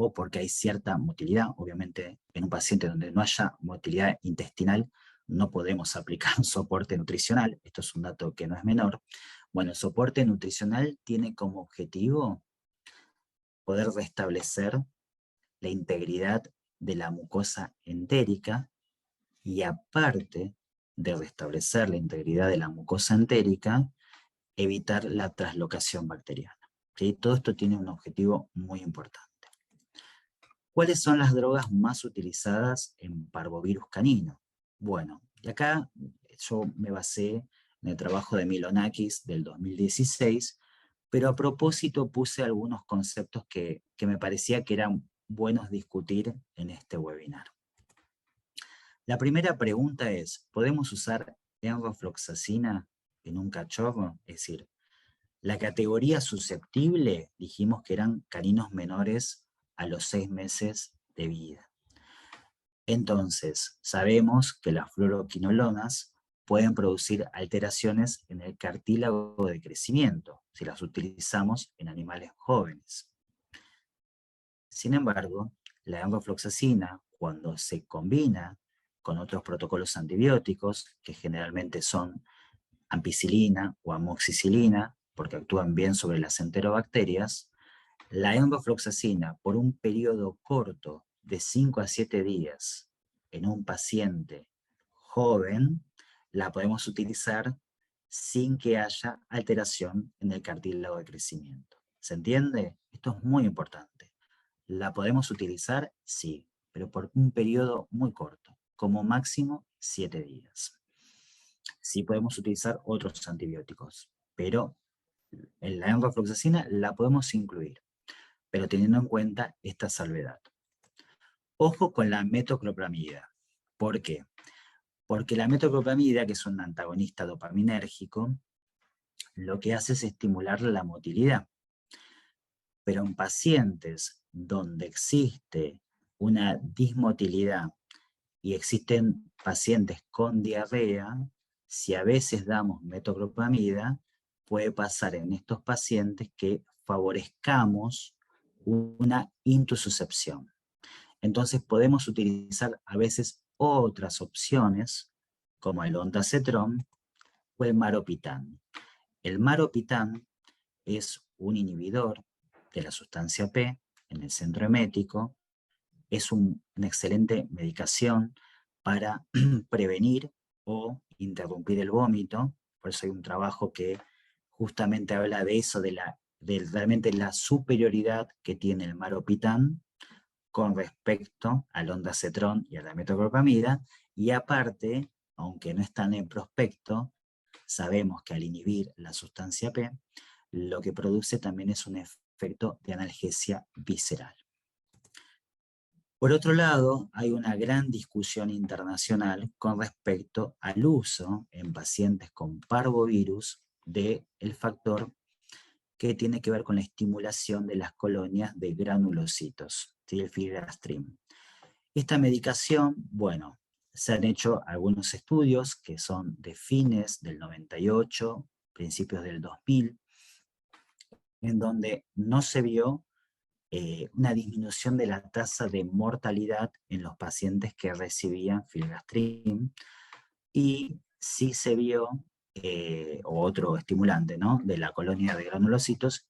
[SPEAKER 2] o porque hay cierta motilidad. Obviamente, en un paciente donde no haya motilidad intestinal, no podemos aplicar un soporte nutricional. Esto es un dato que no es menor. Bueno, el soporte nutricional tiene como objetivo poder restablecer la integridad de la mucosa entérica y aparte de restablecer la integridad de la mucosa entérica, evitar la translocación bacteriana. ¿Sí? Todo esto tiene un objetivo muy importante. ¿Cuáles son las drogas más utilizadas en parvovirus canino? Bueno, y acá yo me basé en el trabajo de Milonakis del 2016, pero a propósito puse algunos conceptos que me parecía que eran buenos discutir en este webinar. La primera pregunta es, ¿podemos usar enrofloxacina en un cachorro, es decir, la categoría susceptible dijimos que eran caninos menores a los 6 meses de vida. Entonces, sabemos que las fluoroquinolonas pueden producir alteraciones en el cartílago de crecimiento si las utilizamos en animales jóvenes. Sin embargo, la enrofloxacina, cuando se combina con otros protocolos antibióticos, que generalmente son ampicilina o amoxicilina, porque actúan bien sobre las enterobacterias, la enrofloxacina por un periodo corto de 5 a 7 días en un paciente joven, la podemos utilizar sin que haya alteración en el cartílago de crecimiento. ¿Se entiende? Esto es muy importante. ¿La podemos utilizar? Sí, pero por un periodo muy corto, como máximo 7 días. Sí podemos utilizar otros antibióticos, pero en la enrofloxacina la podemos incluir, pero teniendo en cuenta esta salvedad. Ojo con la metoclopramida. ¿Por qué? Porque la metoclopramida, que es un antagonista dopaminérgico, lo que hace es estimular la motilidad. Pero en pacientes donde existe una dismotilidad y existen pacientes con diarrea, si a veces damos metoclopramida, puede pasar en estos pacientes que favorezcamos una intususcepción. Entonces podemos utilizar a veces otras opciones, como el ondansetron o el maropitán. El maropitán es un inhibidor de la sustancia P en el centro emético, es una excelente medicación para prevenir o interrumpir el vómito, por eso hay un trabajo que justamente habla de eso, de realmente la superioridad que tiene el maropitán con respecto al ondansetron y a la metoclopramida, y aparte, aunque no están en prospecto, sabemos que al inhibir la sustancia P, lo que produce también es un efecto de analgesia visceral. Por otro lado, hay una gran discusión internacional con respecto al uso en pacientes con parvovirus del factor que tiene que ver con la estimulación de las colonias de granulocitos, ¿sí? El filgrastim. Esta medicación, bueno, se han hecho algunos estudios que son de fines del 98, principios del 2000, en donde no se vio una disminución de la tasa de mortalidad en los pacientes que recibían filgrastim, y sí se vio, otro estimulante, ¿no?, de la colonia de granulocitos,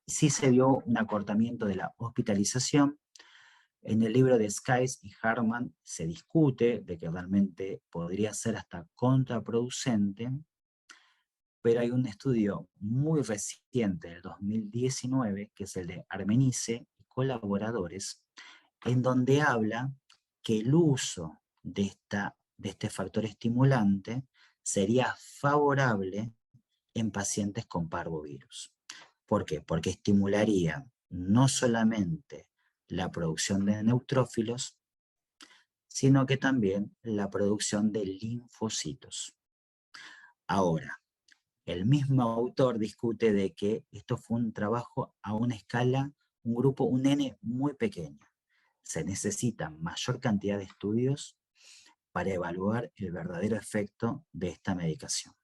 [SPEAKER 2] sí se vio un acortamiento de la hospitalización. En el libro de Skies y Harman se discute de que realmente podría ser hasta contraproducente, pero hay un estudio muy reciente del 2019, que es el de Armenice y colaboradores, en donde habla que el uso de este factor estimulante sería favorable en pacientes con parvovirus. ¿Por qué? Porque estimularía no solamente la producción de neutrófilos, sino que también la producción de linfocitos. Ahora, el mismo autor discute de que esto fue un trabajo a una escala, un grupo, un N muy pequeño. Se necesita mayor cantidad de estudios para evaluar el verdadero efecto de esta medicación.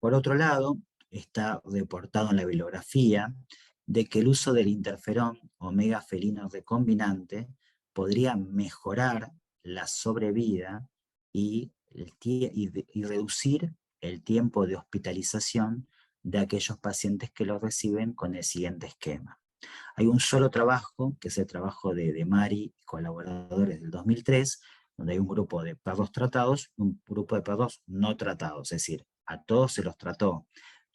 [SPEAKER 2] Por otro lado, está reportado en la bibliografía de que el uso del interferón omega felino recombinante podría mejorar la sobrevida y reducir el tiempo de hospitalización de aquellos pacientes que lo reciben con el siguiente esquema. Hay un solo trabajo, que es el trabajo de Mari y colaboradores del 2003, donde hay un grupo de perros tratados y un grupo de perros no tratados, es decir, a todos se los trató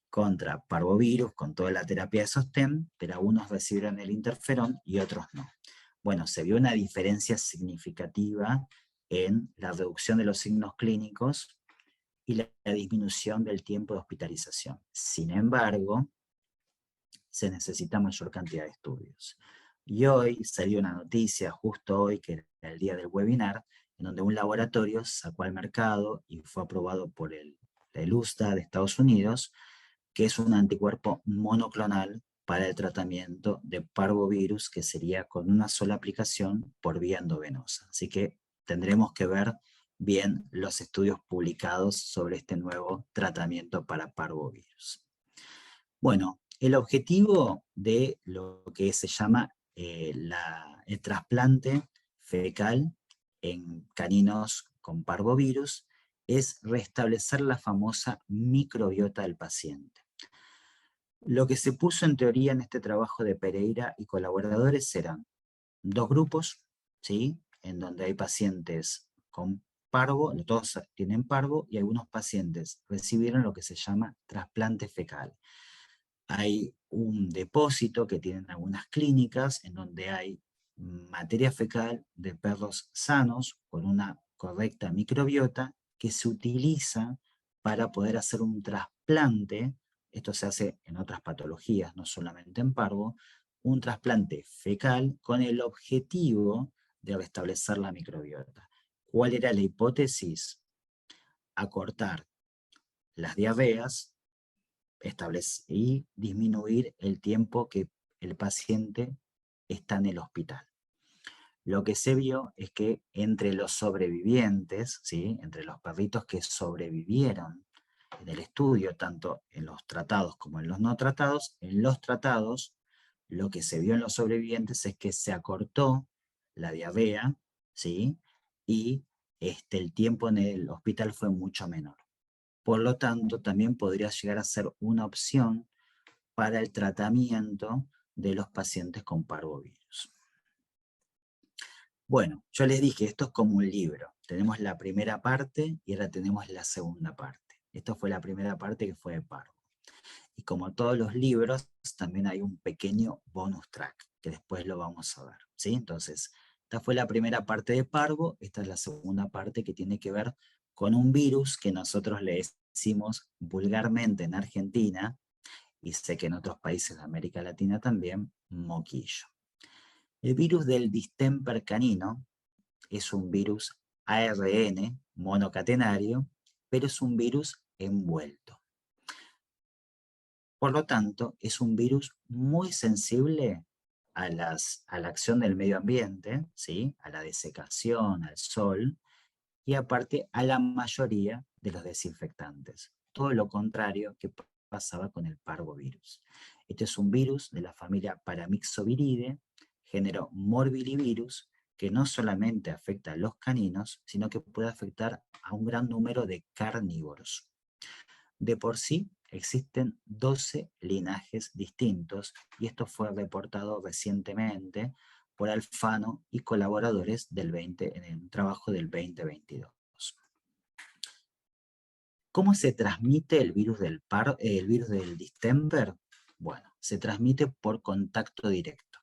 [SPEAKER 2] contra parvovirus, con toda la terapia de sostén, pero algunos recibieron el interferón y otros no. Bueno, se vio una diferencia significativa en la reducción de los signos clínicos y la disminución del tiempo de hospitalización. Sin embargo, se necesita mayor cantidad de estudios. Y hoy salió una noticia, justo hoy, que era el día del webinar, en donde un laboratorio sacó al mercado y fue aprobado por el la Elusta de Estados Unidos, que es un anticuerpo monoclonal para el tratamiento de parvovirus, que sería con una sola aplicación por vía endovenosa. Así que tendremos que ver bien los estudios publicados sobre este nuevo tratamiento para parvovirus. Bueno, el objetivo de lo que se llama el trasplante fecal en caninos con parvovirus es restablecer la famosa microbiota del paciente. Lo que se puso en teoría en este trabajo de Pereira y colaboradores eran dos grupos, ¿sí? En donde hay pacientes con parvo, todos tienen parvo, y algunos pacientes recibieron lo que se llama trasplante fecal. Hay un depósito que tienen algunas clínicas en donde hay materia fecal de perros sanos con una correcta microbiota que se utiliza para poder hacer un trasplante. Esto se hace en otras patologías, no solamente en parvo, un trasplante fecal con el objetivo de restablecer la microbiota. ¿Cuál era la hipótesis? Acortar las diarreas y disminuir el tiempo que el paciente está en el hospital. Lo que se vio es que entre los sobrevivientes, ¿sí? Entre los perritos que sobrevivieron en el estudio, tanto en los tratados como en los no tratados, en los tratados lo que se vio en los sobrevivientes es que se acortó la diarrea, ¿sí? Y el tiempo en el hospital fue mucho menor. Por lo tanto, también podría llegar a ser una opción para el tratamiento de los pacientes con parvovirus. Bueno, yo les dije, esto es como un libro. Tenemos la primera parte y ahora tenemos la segunda parte. Esto fue la primera parte que fue de parvo. Y como todos los libros, también hay un pequeño bonus track, que después lo vamos a ver, ¿sí? Entonces, esta fue la primera parte de parvo, esta es la segunda parte que tiene que ver con un virus que nosotros le decimos vulgarmente en Argentina, y sé que en otros países de América Latina también, moquillo. El virus del distemper canino es un virus ARN monocatenario, pero es un virus envuelto. Por lo tanto, es un virus muy sensible a la acción del medio ambiente, ¿sí? A la desecación, al sol, y aparte a la mayoría de los desinfectantes. Todo lo contrario que pasaba con el parvovirus. Este es un virus de la familia Paramyxoviridae, género morbillivirus, que no solamente afecta a los caninos, sino que puede afectar a un gran número de carnívoros. De por sí existen 12 linajes distintos y esto fue reportado recientemente por Alfano y colaboradores en el trabajo del 2022. ¿Cómo se transmite el virus del distemper? Bueno, se transmite por contacto directo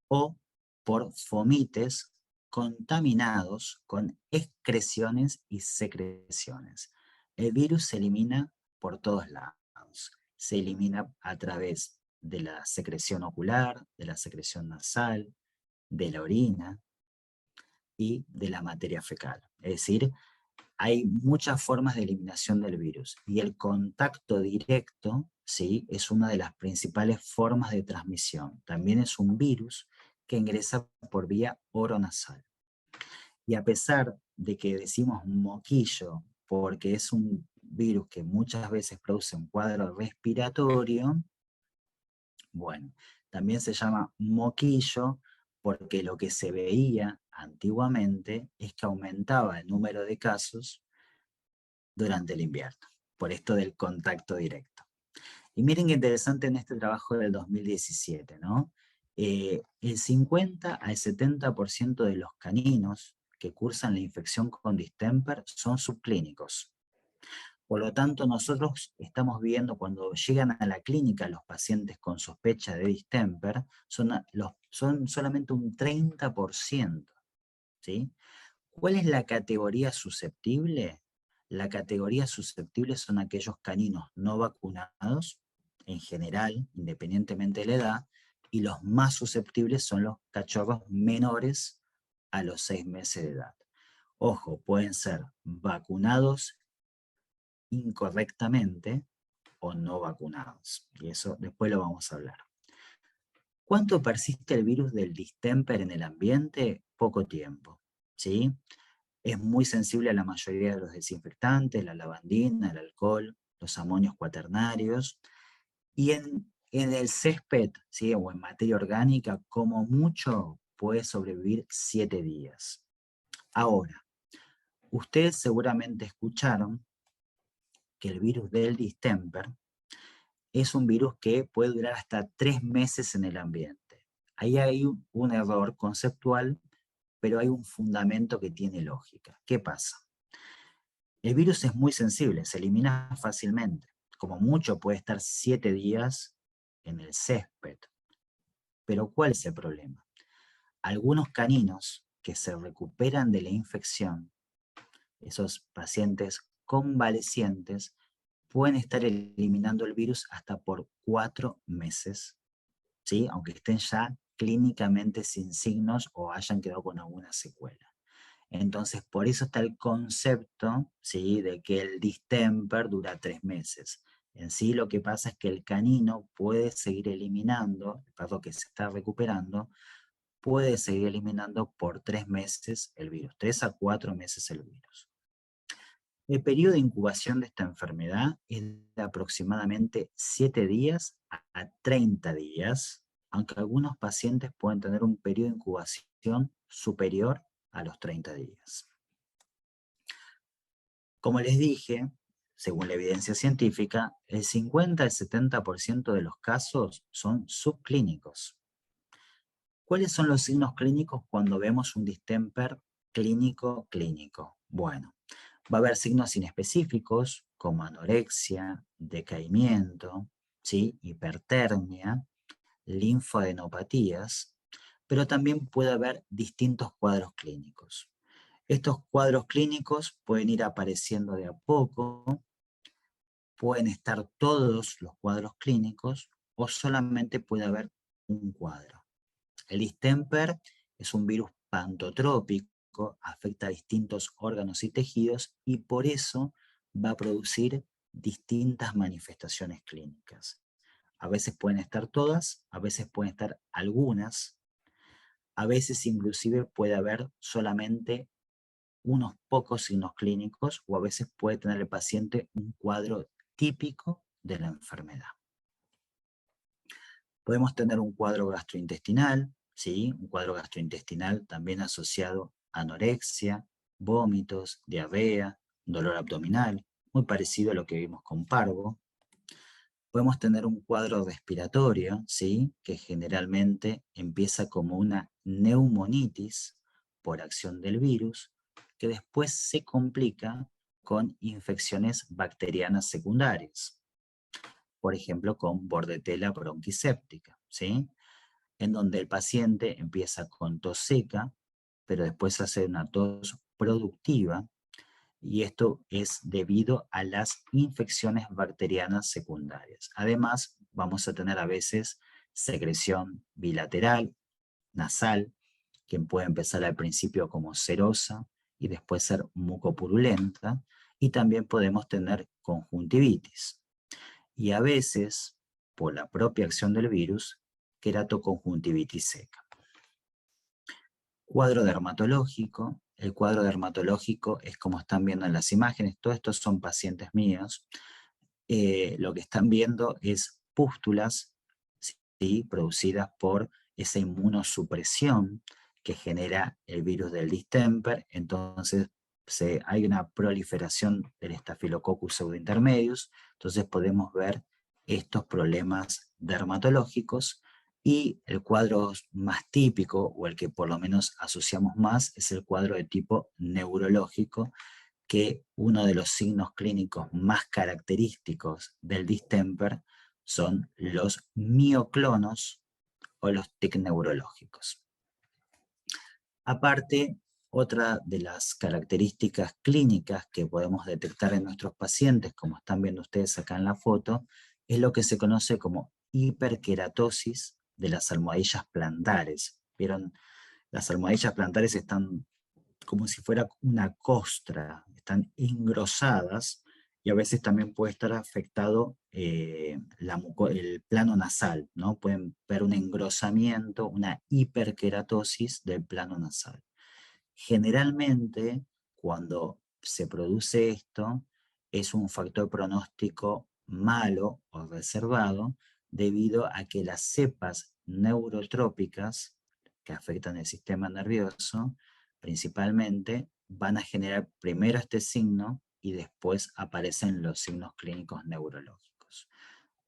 [SPEAKER 2] o por fomites contaminados con excreciones y secreciones. El virus se elimina por todos lados. Se elimina a través de la secreción ocular, de la secreción nasal, de la orina y de la materia fecal. Es decir, hay muchas formas de eliminación del virus y el contacto directo, ¿sí? Es una de las principales formas de transmisión. También es un virus que ingresa por vía oronasal. Y a pesar de que decimos moquillo, porque es un virus que muchas veces produce un cuadro respiratorio, bueno, también se llama moquillo porque lo que se veía antiguamente es que aumentaba el número de casos durante el invierno, por esto del contacto directo. Y miren qué interesante en este trabajo del 2017, ¿no? El 50 al 70% de los caninos que cursan la infección con distemper son subclínicos. Por lo tanto, nosotros estamos viendo cuando llegan a la clínica los pacientes con sospecha de distemper, son solamente un 30%, ¿sí? ¿Cuál es la categoría susceptible? La categoría susceptible son aquellos caninos no vacunados, en general, independientemente de la edad, y los más susceptibles son los cachorros menores a los 6 meses de edad. Ojo, pueden ser vacunados incorrectamente o no vacunados. Y eso después lo vamos a hablar. ¿Cuánto persiste el virus del distemper en el ambiente? Poco tiempo, ¿sí? Es muy sensible a la mayoría de los desinfectantes, la lavandina, el alcohol, los amonios cuaternarios, y en el césped, ¿sí? O en materia orgánica, como mucho puede sobrevivir 7 días. Ahora, ustedes seguramente escucharon que el virus del distemper es un virus que puede durar hasta 3 meses en el ambiente. Ahí hay un error conceptual, pero hay un fundamento que tiene lógica. ¿Qué pasa? El virus es muy sensible, se elimina fácilmente. Como mucho puede estar 7 días en el césped. Pero ¿cuál es el problema? Algunos caninos que se recuperan de la infección, esos pacientes convalecientes, pueden estar eliminando el virus hasta por 4 meses, ¿sí? Aunque estén ya clínicamente sin signos o hayan quedado con alguna secuela. Entonces, por eso está el concepto, ¿sí? De que el distemper dura 3 meses. En sí lo que pasa es que el canino puede seguir eliminando, el perro que se está recuperando, puede seguir eliminando por 3 meses el virus, 3 a 4 meses el virus. El periodo de incubación de esta enfermedad es de aproximadamente 7 días a 30 días, aunque algunos pacientes pueden tener un periodo de incubación superior a los 30 días. Como les dije, según la evidencia científica, el 50 al 70% de los casos son subclínicos. ¿Cuáles son los signos clínicos cuando vemos un distemper clínico? Bueno, va a haber signos inespecíficos como anorexia, decaimiento, ¿sí? Hipertermia, linfadenopatías, pero también puede haber distintos cuadros clínicos. Estos cuadros clínicos pueden ir apareciendo de a poco, pueden estar todos los cuadros clínicos o solamente puede haber un cuadro. El distemper es un virus pantotrópico, afecta a distintos órganos y tejidos y por eso va a producir distintas manifestaciones clínicas. A veces pueden estar todas, a veces pueden estar algunas, a veces inclusive puede haber solamente unos pocos signos clínicos o a veces puede tener el paciente un cuadro típico de la enfermedad. Podemos tener un cuadro gastrointestinal, ¿sí? Un cuadro gastrointestinal también asociado a anorexia, vómitos, diarrea, dolor abdominal, muy parecido a lo que vimos con parvo. Podemos tener un cuadro respiratorio, ¿sí? Que generalmente empieza como una neumonitis por acción del virus, que después se complica con infecciones bacterianas secundarias, por ejemplo con bordetella bronquiséptica, ¿sí? En donde el paciente empieza con tos seca, pero después hace una tos productiva, y esto es debido a las infecciones bacterianas secundarias. Además, vamos a tener a veces secreción bilateral, nasal, que puede empezar al principio como serosa y después ser mucopurulenta, y también podemos tener conjuntivitis. Y a veces, por la propia acción del virus, queratoconjuntivitis seca. Cuadro dermatológico. El cuadro dermatológico es como están viendo en las imágenes. Todos estos son pacientes míos. Lo que están viendo es pústulas, ¿sí? Producidas por esa inmunosupresión que genera el virus del distemper. Entonces hay una proliferación del Staphylococcus pseudointermedius. Entonces podemos ver estos problemas dermatológicos. Y el cuadro más típico, o el que por lo menos asociamos más, es el cuadro de tipo neurológico, que uno de los signos clínicos más característicos del distemper son los mioclonos o los tics neurológicos. Aparte, otra de las características clínicas que podemos detectar en nuestros pacientes, como están viendo ustedes acá en la foto, es lo que se conoce como hiperkeratosis de las almohadillas plantares. ¿Vieron? Las almohadillas plantares están como si fuera una costra, están engrosadas y a veces también puede estar afectado el plano nasal, ¿no? Pueden ver un engrosamiento, una hiperkeratosis del plano nasal. Generalmente, cuando se produce esto, es un factor pronóstico malo o reservado debido a que las cepas neurotrópicas que afectan el sistema nervioso, principalmente, van a generar primero este signo y después aparecen los signos clínicos neurológicos.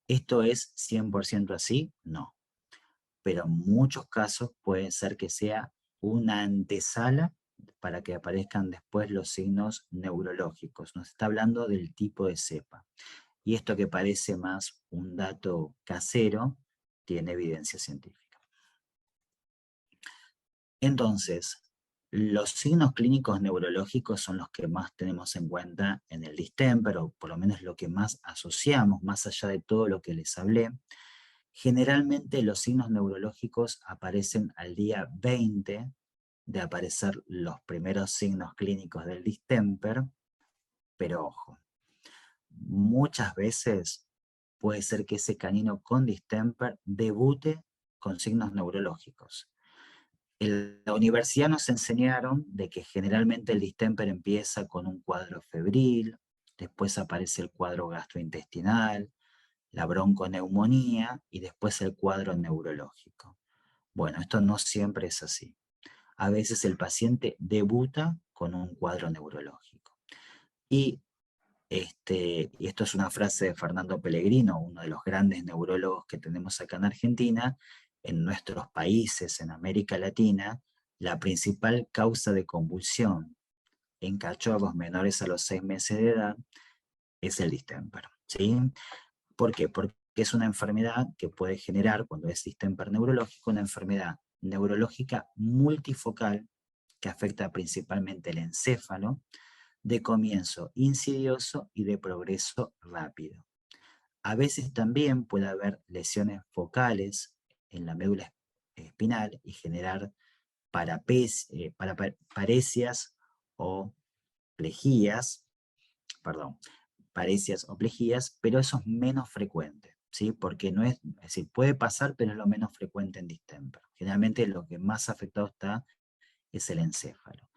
[SPEAKER 2] ¿Esto es 100% así? No. Pero en muchos casos puede ser que sea una antesala para que aparezcan después los signos neurológicos. Nos está hablando del tipo de cepa. Y esto que parece más un dato casero, tiene evidencia científica. Entonces, los signos clínicos neurológicos son los que más tenemos en cuenta en el distemper, o por lo menos lo que más asociamos, más allá de todo lo que les hablé. Generalmente los signos neurológicos aparecen al día 20 de aparecer los primeros signos clínicos del distemper, pero ojo, muchas veces puede ser que ese canino con distemper debute con signos neurológicos. En la universidad nos enseñaron de que generalmente el distemper empieza con un cuadro febril, después aparece el cuadro gastrointestinal, la bronconeumonía y después el cuadro neurológico. Bueno, esto no siempre es así. A veces el paciente debuta con un cuadro neurológico. Y esto es una frase de Fernando Pellegrino, uno de los grandes neurólogos que tenemos acá en Argentina. En nuestros países, en América Latina, la principal causa de convulsión en cachorros menores a los 6 meses de edad es el distemper, ¿sí? ¿Por qué? Porque es una enfermedad que puede generar, cuando es distemper neurológico, una enfermedad neurológica multifocal que afecta principalmente el encéfalo, de comienzo insidioso y de progreso rápido. A veces también puede haber lesiones focales en la médula espinal y generar paresias o plejías, perdón, parecias o plejías, pero eso es menos frecuente, ¿sí? Porque no es decir, puede pasar, pero es lo menos frecuente en distemper. Generalmente lo que más afectado está es el encéfalo.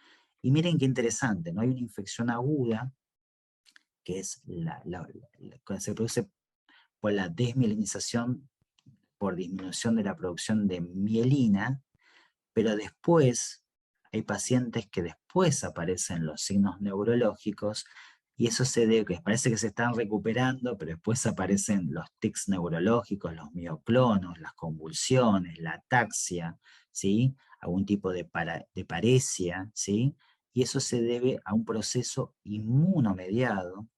[SPEAKER 2] Y miren qué interesante, ¿no? Hay una infección aguda, que es cuando se produce por la desmielinización, por disminución de la producción de mielina, pero después hay pacientes que después aparecen los signos neurológicos y eso se debe, que parece que se están recuperando, pero después aparecen los tics neurológicos, los mioclonos, las convulsiones, la ataxia, ¿sí? Algún tipo de paresia, ¿sí? Y eso se debe a un proceso inmunomediado,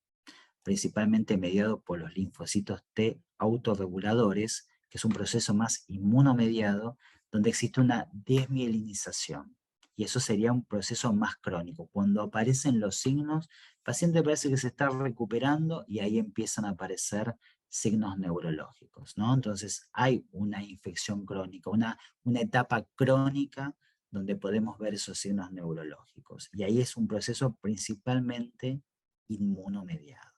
[SPEAKER 2] principalmente mediado por los linfocitos T autorreguladores, que es un proceso más inmunomediado, donde existe una desmielinización. Y eso sería un proceso más crónico. Cuando aparecen los signos, el paciente parece que se está recuperando y ahí empiezan a aparecer signos neurológicos, ¿no? Entonces hay una infección crónica, una etapa crónica donde podemos ver esos signos neurológicos. Y ahí es un proceso principalmente inmunomediado.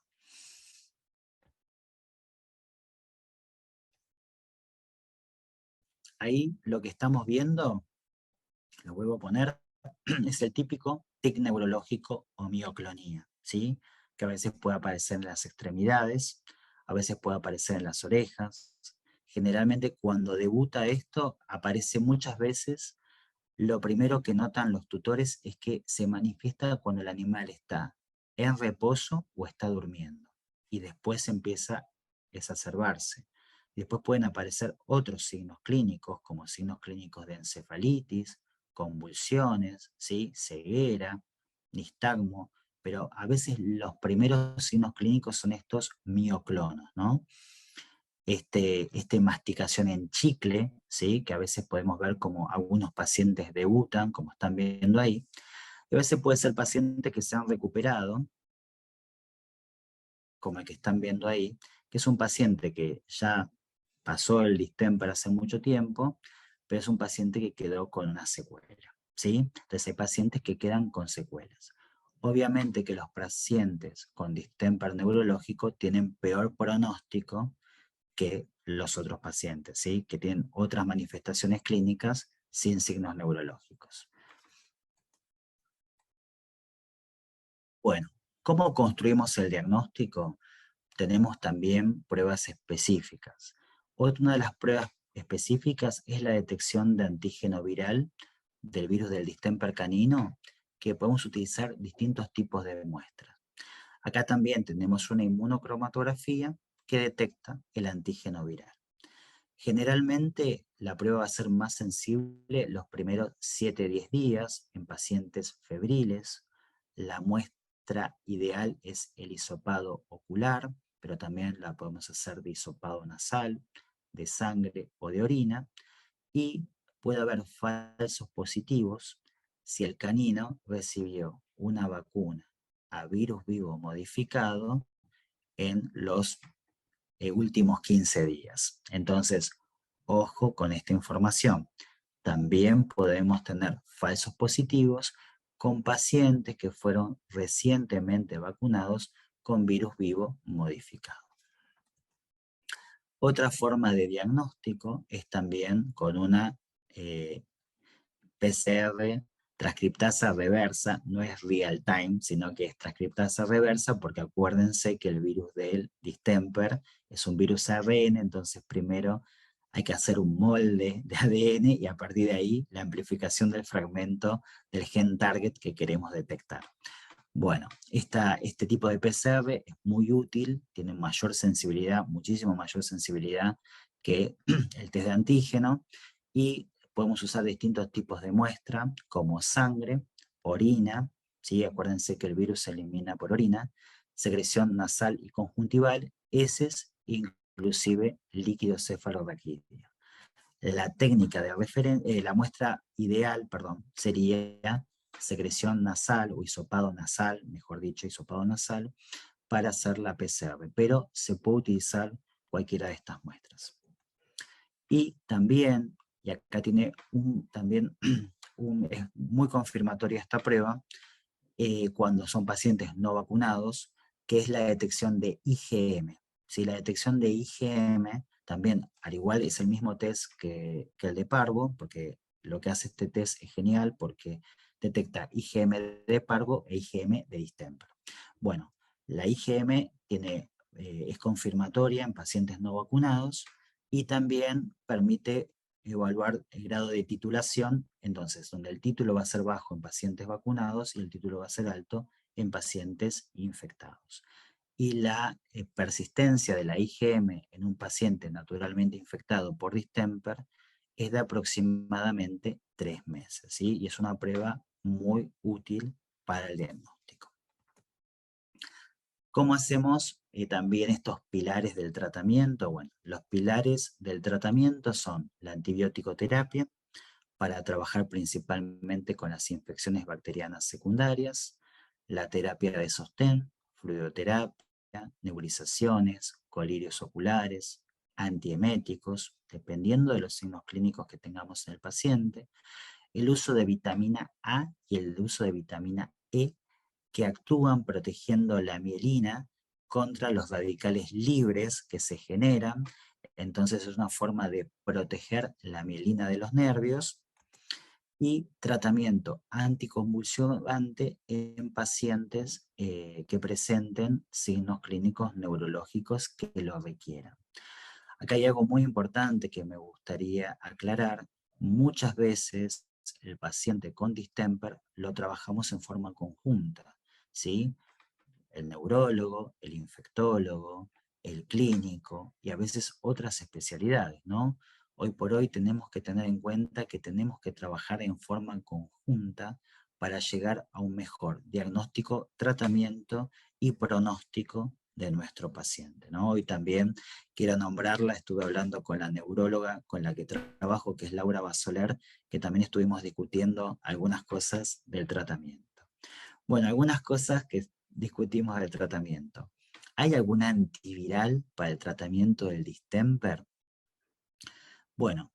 [SPEAKER 2] Ahí lo que estamos viendo, lo vuelvo a poner, es el típico tic neurológico o mioclonía, ¿sí? Que a veces puede aparecer en las extremidades, a veces puede aparecer en las orejas. Generalmente cuando debuta esto, aparece muchas veces. Lo primero que notan los tutores es que se manifiesta cuando el animal está en reposo o está durmiendo, y después empieza a exacerbarse. Después pueden aparecer otros signos clínicos, como signos clínicos de encefalitis, convulsiones, ¿sí? Ceguera, nistagmo, pero a veces los primeros signos clínicos son estos mioclonos, ¿no? Masticación en chicle, ¿sí? Que a veces podemos ver como algunos pacientes debutan, como están viendo ahí, y a veces puede ser pacientes que se han recuperado, como el que están viendo ahí, que es un paciente que ya pasó el distemper hace mucho tiempo, pero es un paciente que quedó con una secuela, ¿sí? Entonces hay pacientes que quedan con secuelas. Obviamente que los pacientes con distemper neurológico tienen peor pronóstico que los otros pacientes, ¿sí? Que tienen otras manifestaciones clínicas sin signos neurológicos. Bueno, ¿cómo construimos el diagnóstico? Tenemos también pruebas específicas. Una de las pruebas específicas es la detección de antígeno viral del virus del distemper canino, que podemos utilizar distintos tipos de muestras. Acá también tenemos una inmunocromatografía que detecta el antígeno viral. Generalmente la prueba va a ser más sensible los primeros 7-10 días en pacientes febriles. La muestra ideal es el hisopado ocular, pero también la podemos hacer de hisopado nasal, de sangre o de orina. Y puede haber falsos positivos si el canino recibió una vacuna a virus vivo modificado en los últimos 15 días. Entonces, ojo con esta información. También podemos tener falsos positivos con pacientes que fueron recientemente vacunados con virus vivo modificado. Otra forma de diagnóstico es también con una PCR transcriptasa reversa, no es real time, sino que es transcriptasa reversa, porque acuérdense que el virus del distemper es un virus ARN, entonces primero hay que hacer un molde de ADN y a partir de ahí la amplificación del fragmento del gen target que queremos detectar. Bueno, este tipo de PCR es muy útil, tiene mayor sensibilidad, muchísimo mayor sensibilidad que el test de antígeno, y podemos usar distintos tipos de muestra, como sangre, orina, ¿sí? Acuérdense que el virus se elimina por orina, secreción nasal y conjuntival, heces, inclusive líquido cefalorraquídeo. La muestra ideal, sería secreción nasal o hisopado nasal, mejor dicho, hisopado nasal, para hacer la PCR, pero se puede utilizar cualquiera de estas muestras. Y también, y acá tiene también es muy confirmatoria esta prueba, cuando son pacientes no vacunados, que es la detección de IgM. ¿Sí? La detección de IgM también, al igual, es el mismo test que el de parvo, porque lo que hace este test es genial porque detecta IgM de parvo e IgM de distemper. Bueno, la IgM es confirmatoria en pacientes no vacunados y también permite evaluar el grado de titulación, entonces, donde el título va a ser bajo en pacientes vacunados y el título va a ser alto en pacientes infectados. Y la persistencia de la IgM en un paciente naturalmente infectado por distemper es de aproximadamente 3 meses, ¿sí? Y es una prueba muy útil para el diagnóstico. ¿Cómo hacemos también estos pilares del tratamiento? Bueno, los pilares del tratamiento son la antibiótico terapia, para trabajar principalmente con las infecciones bacterianas secundarias, la terapia de sostén, fluidoterapia, nebulizaciones, colirios oculares, antieméticos, dependiendo de los signos clínicos que tengamos en el paciente, el uso de vitamina A y el uso de vitamina E, que actúan protegiendo la mielina contra los radicales libres que se generan. Entonces es una forma de proteger la mielina de los nervios, y tratamiento anticonvulsivante en pacientes que presenten signos clínicos neurológicos que lo requieran. Acá hay algo muy importante que me gustaría aclarar. Muchas veces el paciente con distemper lo trabajamos en forma conjunta, ¿sí? El neurólogo, el infectólogo, el clínico y a veces otras especialidades, ¿no? Hoy por hoy tenemos que tener en cuenta que tenemos que trabajar en forma conjunta para llegar a un mejor diagnóstico, tratamiento y pronóstico de nuestro paciente, ¿no? Hoy también quiero nombrarla, estuve hablando con la neuróloga con la que trabajo, que es Laura Basoler, que también estuvimos discutiendo algunas cosas del tratamiento. Bueno, algunas cosas que discutimos del tratamiento. ¿Hay algún antiviral para el tratamiento del distemper? Bueno,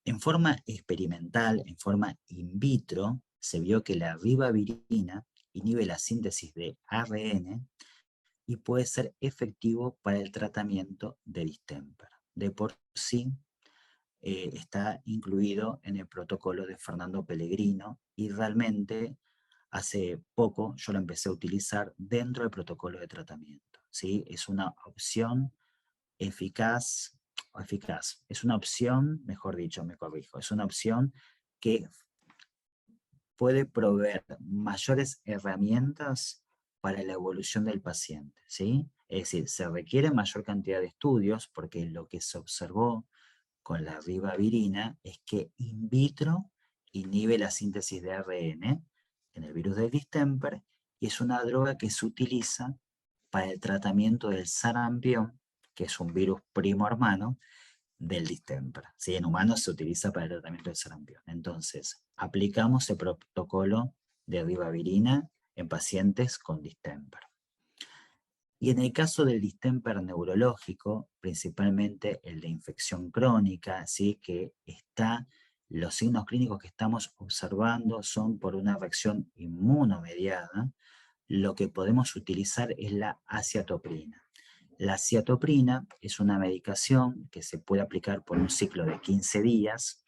[SPEAKER 2] en forma experimental, en forma in vitro, se vio que la ribavirina inhibe la síntesis de ARN y puede ser efectivo para el tratamiento de distemper. De por sí está incluido en el protocolo de Fernando Pellegrino y realmente hace poco yo lo empecé a utilizar dentro del protocolo de tratamiento, ¿sí? Es una opción eficaz, es una opción, mejor dicho, me corrijo, es una opción que puede proveer mayores herramientas para la evolución del paciente, ¿sí? Es decir, se requiere mayor cantidad de estudios porque lo que se observó con la ribavirina es que in vitro inhibe la síntesis de ARN en el virus del distemper y es una droga que se utiliza para el tratamiento del sarampión, que es un virus primo hermano del distemper. ¿Sí? En humanos se utiliza para el tratamiento del sarampión. Entonces, aplicamos el protocolo de ribavirina en pacientes con distemper. Y en el caso del distemper neurológico, principalmente el de infección crónica, ¿sí? Que los signos clínicos que estamos observando son por una reacción inmunomediada, lo que podemos utilizar es la aciatoprina. La aciatoprina es una medicación que se puede aplicar por un ciclo de 15 días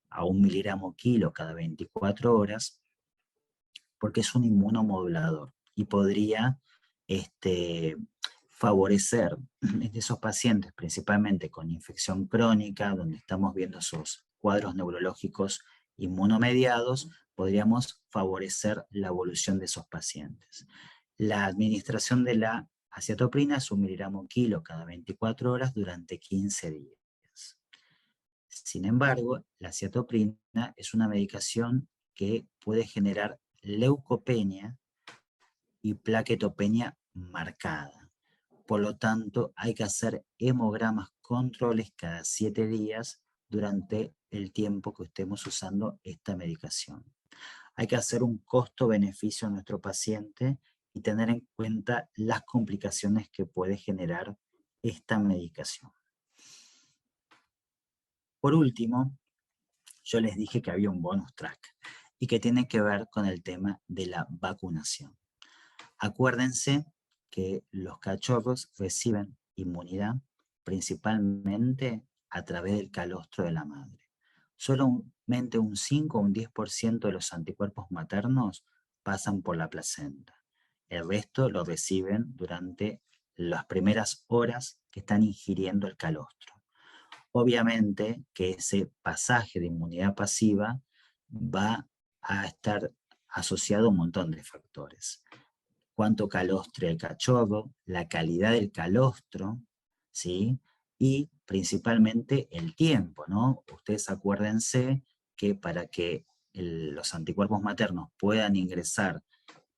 [SPEAKER 2] a 1 miligramo kilo cada 24 horas, porque es un inmunomodulador y podría favorecer en esos pacientes, principalmente con infección crónica, donde estamos viendo esos cuadros neurológicos inmunomediados, podríamos favorecer la evolución de esos pacientes. La administración de la aciatoprina es 1 miligramo kilo cada 24 horas durante 15 días. Sin embargo, la aciatoprina es una medicación que puede generar leucopenia y plaquetopenia marcada. Por lo tanto, hay que hacer hemogramas controles cada 7 días durante el tiempo que estemos usando esta medicación. Hay que hacer un costo-beneficio a nuestro paciente y tener en cuenta las complicaciones que puede generar esta medicación. Por último, yo les dije que había un bonus track y que tiene que ver con el tema de la vacunación. Acuérdense que los cachorros reciben inmunidad principalmente a través del calostro de la madre. Solamente un 5 o un 10% de los anticuerpos maternos pasan por la placenta. El resto lo reciben durante las primeras horas que están ingiriendo el calostro. Obviamente que ese pasaje de inmunidad pasiva va a estar asociado a un montón de factores. Cuánto calostre el cachorro, la calidad del calostro, ¿sí? Y principalmente el tiempo, ¿no? Ustedes acuérdense que para que los anticuerpos maternos puedan ingresar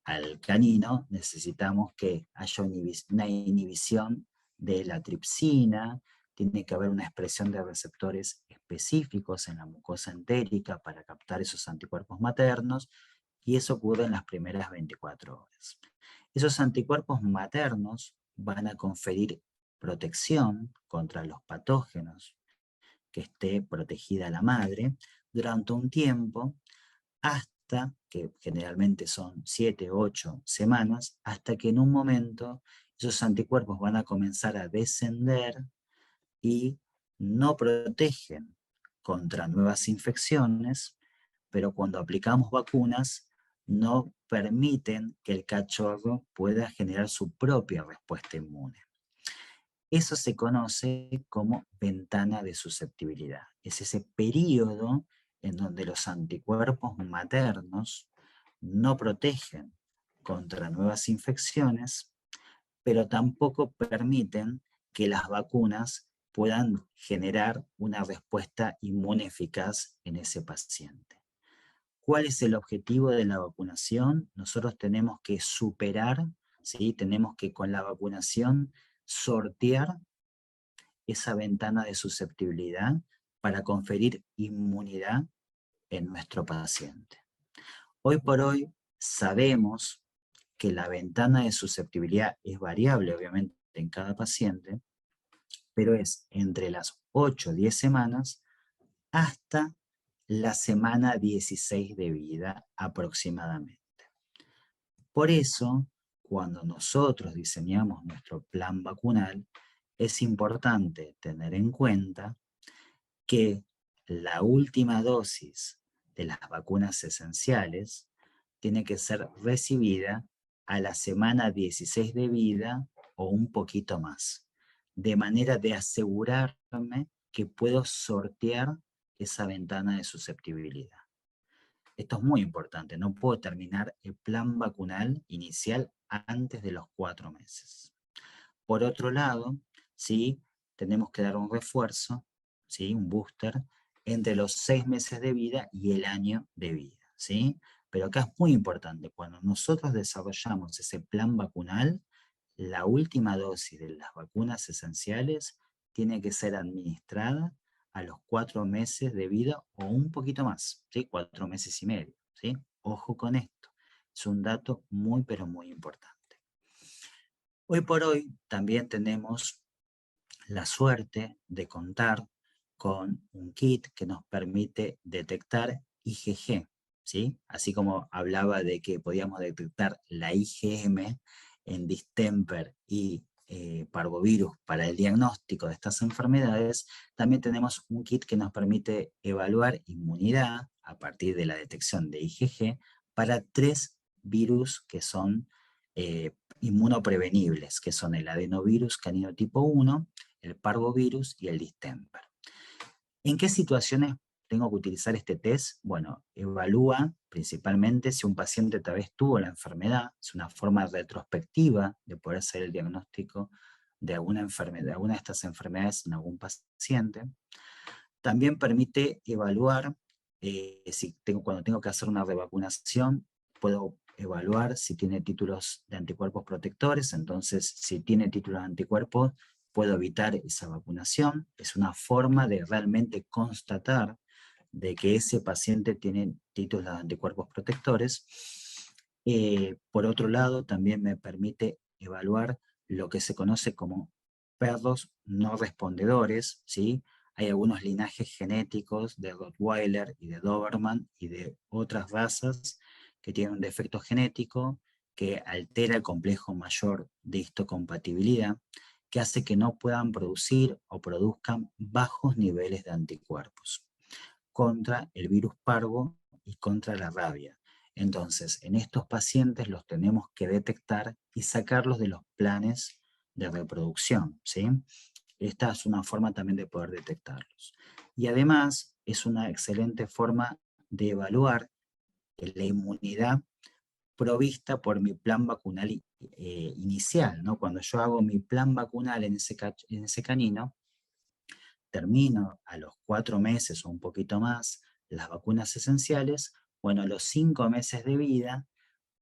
[SPEAKER 2] al canino, necesitamos que haya una inhibición de la tripsina, tiene que haber una expresión de receptores específicos en la mucosa entérica para captar esos anticuerpos maternos, y eso ocurre en las primeras 24 horas. Esos anticuerpos maternos van a conferir protección contra los patógenos que esté protegida la madre durante un tiempo, hasta que generalmente son 7, 8 semanas, hasta que en un momento esos anticuerpos van a comenzar a descender y no protegen contra nuevas infecciones, pero cuando aplicamos vacunas no permiten que el cachorro pueda generar su propia respuesta inmune. Eso se conoce como ventana de susceptibilidad. Es ese periodo en donde los anticuerpos maternos no protegen contra nuevas infecciones, pero tampoco permiten que las vacunas puedan generar una respuesta inmune eficaz en ese paciente. ¿Cuál es el objetivo de la vacunación? Nosotros tenemos que superar, ¿sí? Tenemos que con la vacunación sortear esa ventana de susceptibilidad para conferir inmunidad en nuestro paciente. Hoy por hoy sabemos que la ventana de susceptibilidad es variable, obviamente, en cada paciente, pero es entre las 8 o 10 semanas hasta la semana 16 de vida aproximadamente. Por eso, cuando nosotros diseñamos nuestro plan vacunal, es importante tener en cuenta que la última dosis de las vacunas esenciales tiene que ser recibida a la semana 16 de vida o un poquito más, de manera de asegurarme que puedo sortear esa ventana de susceptibilidad. Esto es muy importante, no puedo terminar el plan vacunal inicial antes de los 4 meses. Por otro lado, ¿sí? Tenemos que dar un refuerzo, ¿sí? Un booster, entre los 6 meses de vida y el año de vida, ¿sí? Pero acá es muy importante, cuando nosotros desarrollamos ese plan vacunal, la última dosis de las vacunas esenciales tiene que ser administrada a los 4 meses de vida o un poquito más, ¿sí? 4 meses y medio, ¿sí? Ojo con esto, es un dato muy pero muy importante. Hoy por hoy también tenemos la suerte de contar con un kit que nos permite detectar IgG, ¿sí? Así como hablaba de que podíamos detectar la IgM en distemper y parvovirus para el diagnóstico de estas enfermedades, también tenemos un kit que nos permite evaluar inmunidad a partir de la detección de IgG para 3 virus que son inmunoprevenibles, que son el adenovirus canino tipo 1, el parvovirus y el distemper. ¿En qué situaciones tengo que utilizar este test? Bueno, evalúa principalmente si un paciente tal vez tuvo la enfermedad, es una forma retrospectiva de poder hacer el diagnóstico de alguna enfermedad, de alguna de estas enfermedades en algún paciente. También permite evaluar cuando tengo que hacer una revacunación, puedo evaluar si tiene títulos de anticuerpos protectores, entonces si tiene títulos de anticuerpos, puedo evitar esa vacunación. Es una forma de realmente constatar de que ese paciente tiene títulos de anticuerpos protectores. Por otro lado, también me permite evaluar lo que se conoce como perros no respondedores, ¿sí? Hay algunos linajes genéticos de Rottweiler y de Doberman y de otras razas que tienen un defecto genético que altera el complejo mayor de histocompatibilidad, que hace que no puedan producir o produzcan bajos niveles de anticuerpos contra el virus parvo y contra la rabia. Entonces, en estos pacientes los tenemos que detectar y sacarlos de los planes de reproducción, ¿sí? Esta es una forma también de poder detectarlos. Y además es una excelente forma de evaluar la inmunidad provista por mi plan vacunal inicial, ¿no? Cuando yo hago mi plan vacunal en ese canino, termino a los 4 meses o un poquito más las vacunas esenciales, bueno, a los 5 meses de vida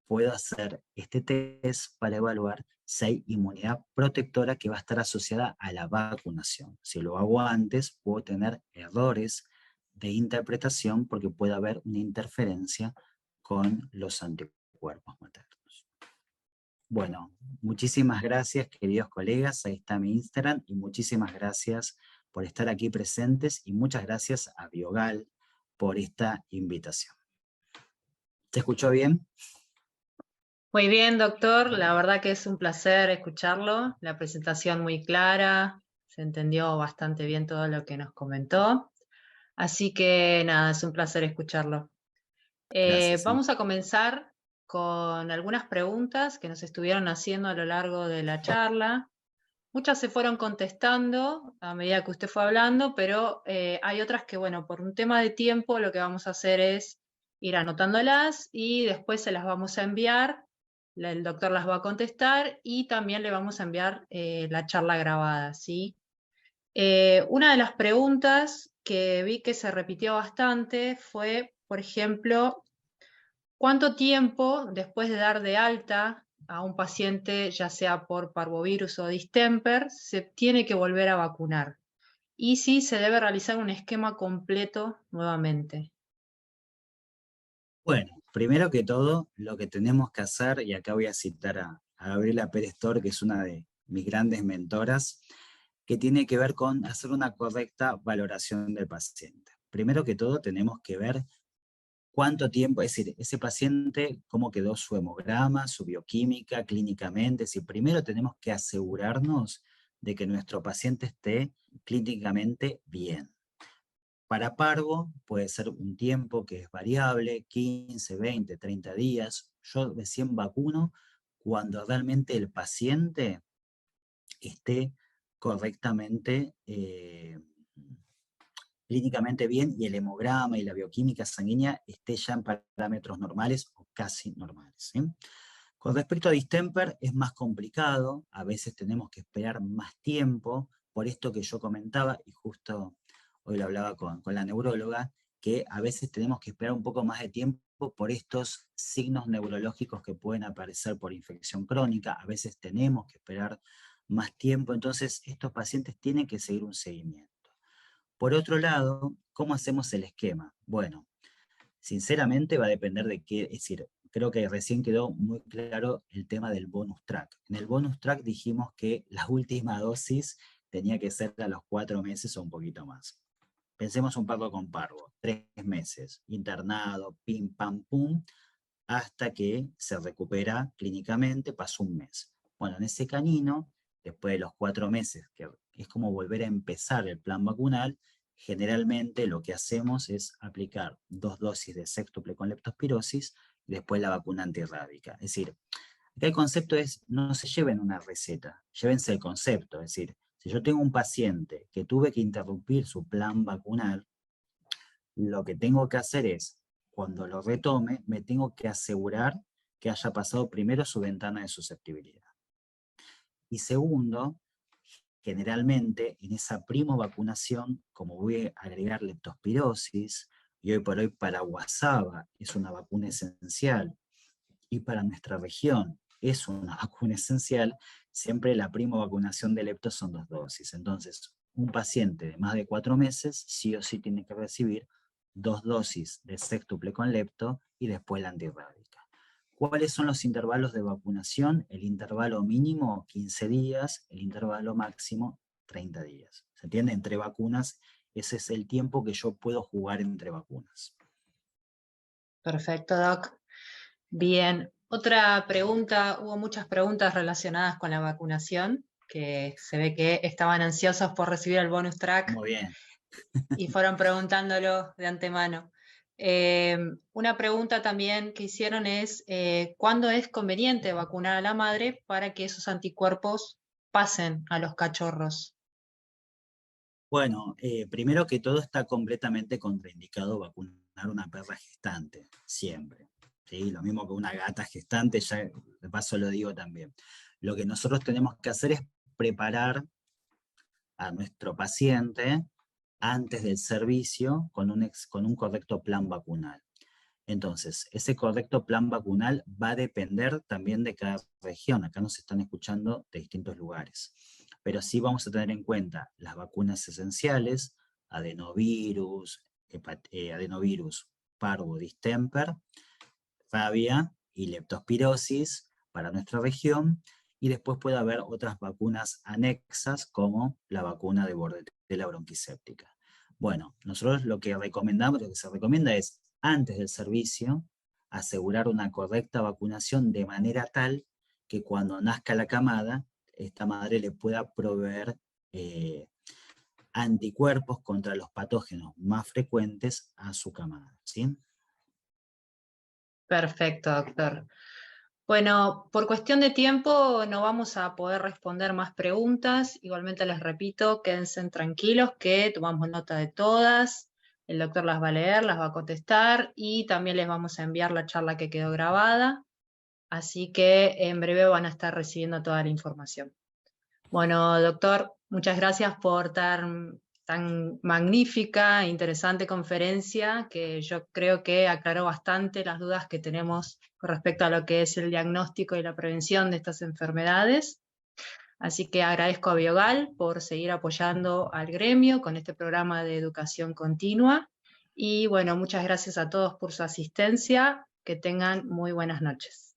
[SPEAKER 2] puedo hacer este test para evaluar si hay inmunidad protectora que va a estar asociada a la vacunación. Si lo hago antes, puedo tener errores de interpretación porque puede haber una interferencia con los anticuerpos maternos. Bueno, muchísimas gracias, queridos colegas. Ahí está mi Instagram y muchísimas gracias por estar aquí presentes y muchas gracias a Biogal por esta invitación. ¿Se escuchó bien?
[SPEAKER 1] Muy bien, doctor. La verdad que es un placer escucharlo. La presentación muy clara, se entendió bastante bien todo lo que nos comentó. Así que nada, es un placer escucharlo.
[SPEAKER 2] Gracias.
[SPEAKER 1] Vamos a comenzar con algunas preguntas que nos estuvieron haciendo a lo largo de la charla. Muchas se fueron contestando a medida que usted fue hablando, pero hay otras que, bueno, por un tema de tiempo, lo que vamos a hacer es ir anotándolas y después se las vamos a enviar. El doctor las va a contestar y también le vamos a enviar la charla grabada, ¿sí? Una de las preguntas que vi que se repitió bastante fue, por ejemplo, ¿cuánto tiempo después de dar de alta a un paciente, ya sea por parvovirus o distemper, se tiene que volver a vacunar? Y si se debe realizar un esquema completo nuevamente.
[SPEAKER 2] Bueno, primero que todo, lo que tenemos que hacer, y acá voy a citar a Gabriela Pérez Tor, que es una de mis grandes mentoras, que tiene que ver con hacer una correcta valoración del paciente. Primero que todo, tenemos que ver cuánto tiempo, es decir, ese paciente, cómo quedó su hemograma, su bioquímica, clínicamente. Es decir, primero tenemos que asegurarnos de que nuestro paciente esté clínicamente bien. Para parvo puede ser un tiempo que es variable, 15, 20, 30 días. Yo recién vacuno cuando realmente el paciente esté correctamente, clínicamente bien, y el hemograma y la bioquímica sanguínea esté ya en parámetros normales o casi normales, ¿sí? Con respecto a distemper es más complicado, a veces tenemos que esperar más tiempo, por esto que yo comentaba, y justo hoy lo hablaba con la neuróloga, que a veces tenemos que esperar un poco más de tiempo por estos signos neurológicos que pueden aparecer por infección crónica, a veces tenemos que esperar más tiempo, entonces estos pacientes tienen que seguir un seguimiento. Por otro lado, ¿cómo hacemos el esquema? Bueno, sinceramente va a depender de qué, es decir, creo que recién quedó muy claro el tema del bonus track. En el bonus track dijimos que la última dosis tenía que ser a los 4 meses o un poquito más. Pensemos un poco con parvo, 3 meses, internado, pim, pam, pum, hasta que se recupera clínicamente, pasó un mes. Bueno, en ese canino, después de los 4 meses, que es como volver a empezar el plan vacunal, generalmente lo que hacemos es aplicar 2 dosis de sextuple con leptospirosis y después la vacuna antirrábica. Es decir, acá el concepto es, no se lleven una receta, llévense el concepto. Es decir, si yo tengo un paciente que tuve que interrumpir su plan vacunal, lo que tengo que hacer es, cuando lo retome, me tengo que asegurar que haya pasado primero su ventana de susceptibilidad. Y segundo, generalmente en esa primo vacunación, como voy a agregar leptospirosis, y hoy por hoy para Guasaba es una vacuna esencial, y para nuestra región es una vacuna esencial, siempre la primo vacunación de lepto son 2 dosis. Entonces, un paciente de más de 4 meses sí o sí tiene que recibir 2 dosis de sextuple con lepto y después la antirrábica. ¿Cuáles son los intervalos de vacunación? El intervalo mínimo 15 días, el intervalo máximo 30 días. ¿Se entiende? Entre vacunas, ese es el tiempo que yo puedo jugar entre vacunas.
[SPEAKER 1] Perfecto, Doc. Bien, otra pregunta, hubo muchas preguntas relacionadas con la vacunación, que se ve que estaban ansiosos por recibir el bonus track
[SPEAKER 2] Muy bien.
[SPEAKER 1] y fueron preguntándolo de antemano. Una pregunta también que hicieron es, ¿cuándo es conveniente vacunar a la madre para que esos anticuerpos pasen a los cachorros?
[SPEAKER 2] Bueno, primero que todo está completamente contraindicado vacunar una perra gestante, siempre. ¿Sí? Lo mismo que una gata gestante, ya de paso lo digo también. Lo que nosotros tenemos que hacer es preparar a nuestro paciente antes del servicio con un correcto plan vacunal. Entonces, ese correcto plan vacunal va a depender también de cada región. Acá nos están escuchando de distintos lugares. Pero sí vamos a tener en cuenta las vacunas esenciales, adenovirus, parvo, distemper, rabia y leptospirosis para nuestra región, y después puede haber otras vacunas anexas como la vacuna de bordetela bronquicéptica. Bueno, nosotros lo que recomendamos, lo que se recomienda es, antes del servicio, asegurar una correcta vacunación de manera tal que cuando nazca la camada, esta madre le pueda proveer anticuerpos contra los patógenos más frecuentes a su camada, ¿sí?
[SPEAKER 1] Perfecto, doctor. Bueno, por cuestión de tiempo no vamos a poder responder más preguntas. Igualmente les repito, quédense tranquilos que tomamos nota de todas. El doctor las va a leer, las va a contestar y también les vamos a enviar la charla que quedó grabada. Así que en breve van a estar recibiendo toda la información. Bueno, doctor, muchas gracias por tan magnífica e interesante conferencia que yo creo que aclaró bastante las dudas que tenemos con respecto a lo que es el diagnóstico y la prevención de estas enfermedades. Así que agradezco a Biogal por seguir apoyando al gremio con este programa de educación continua. Y bueno, muchas gracias a todos por su asistencia. Que tengan muy buenas noches.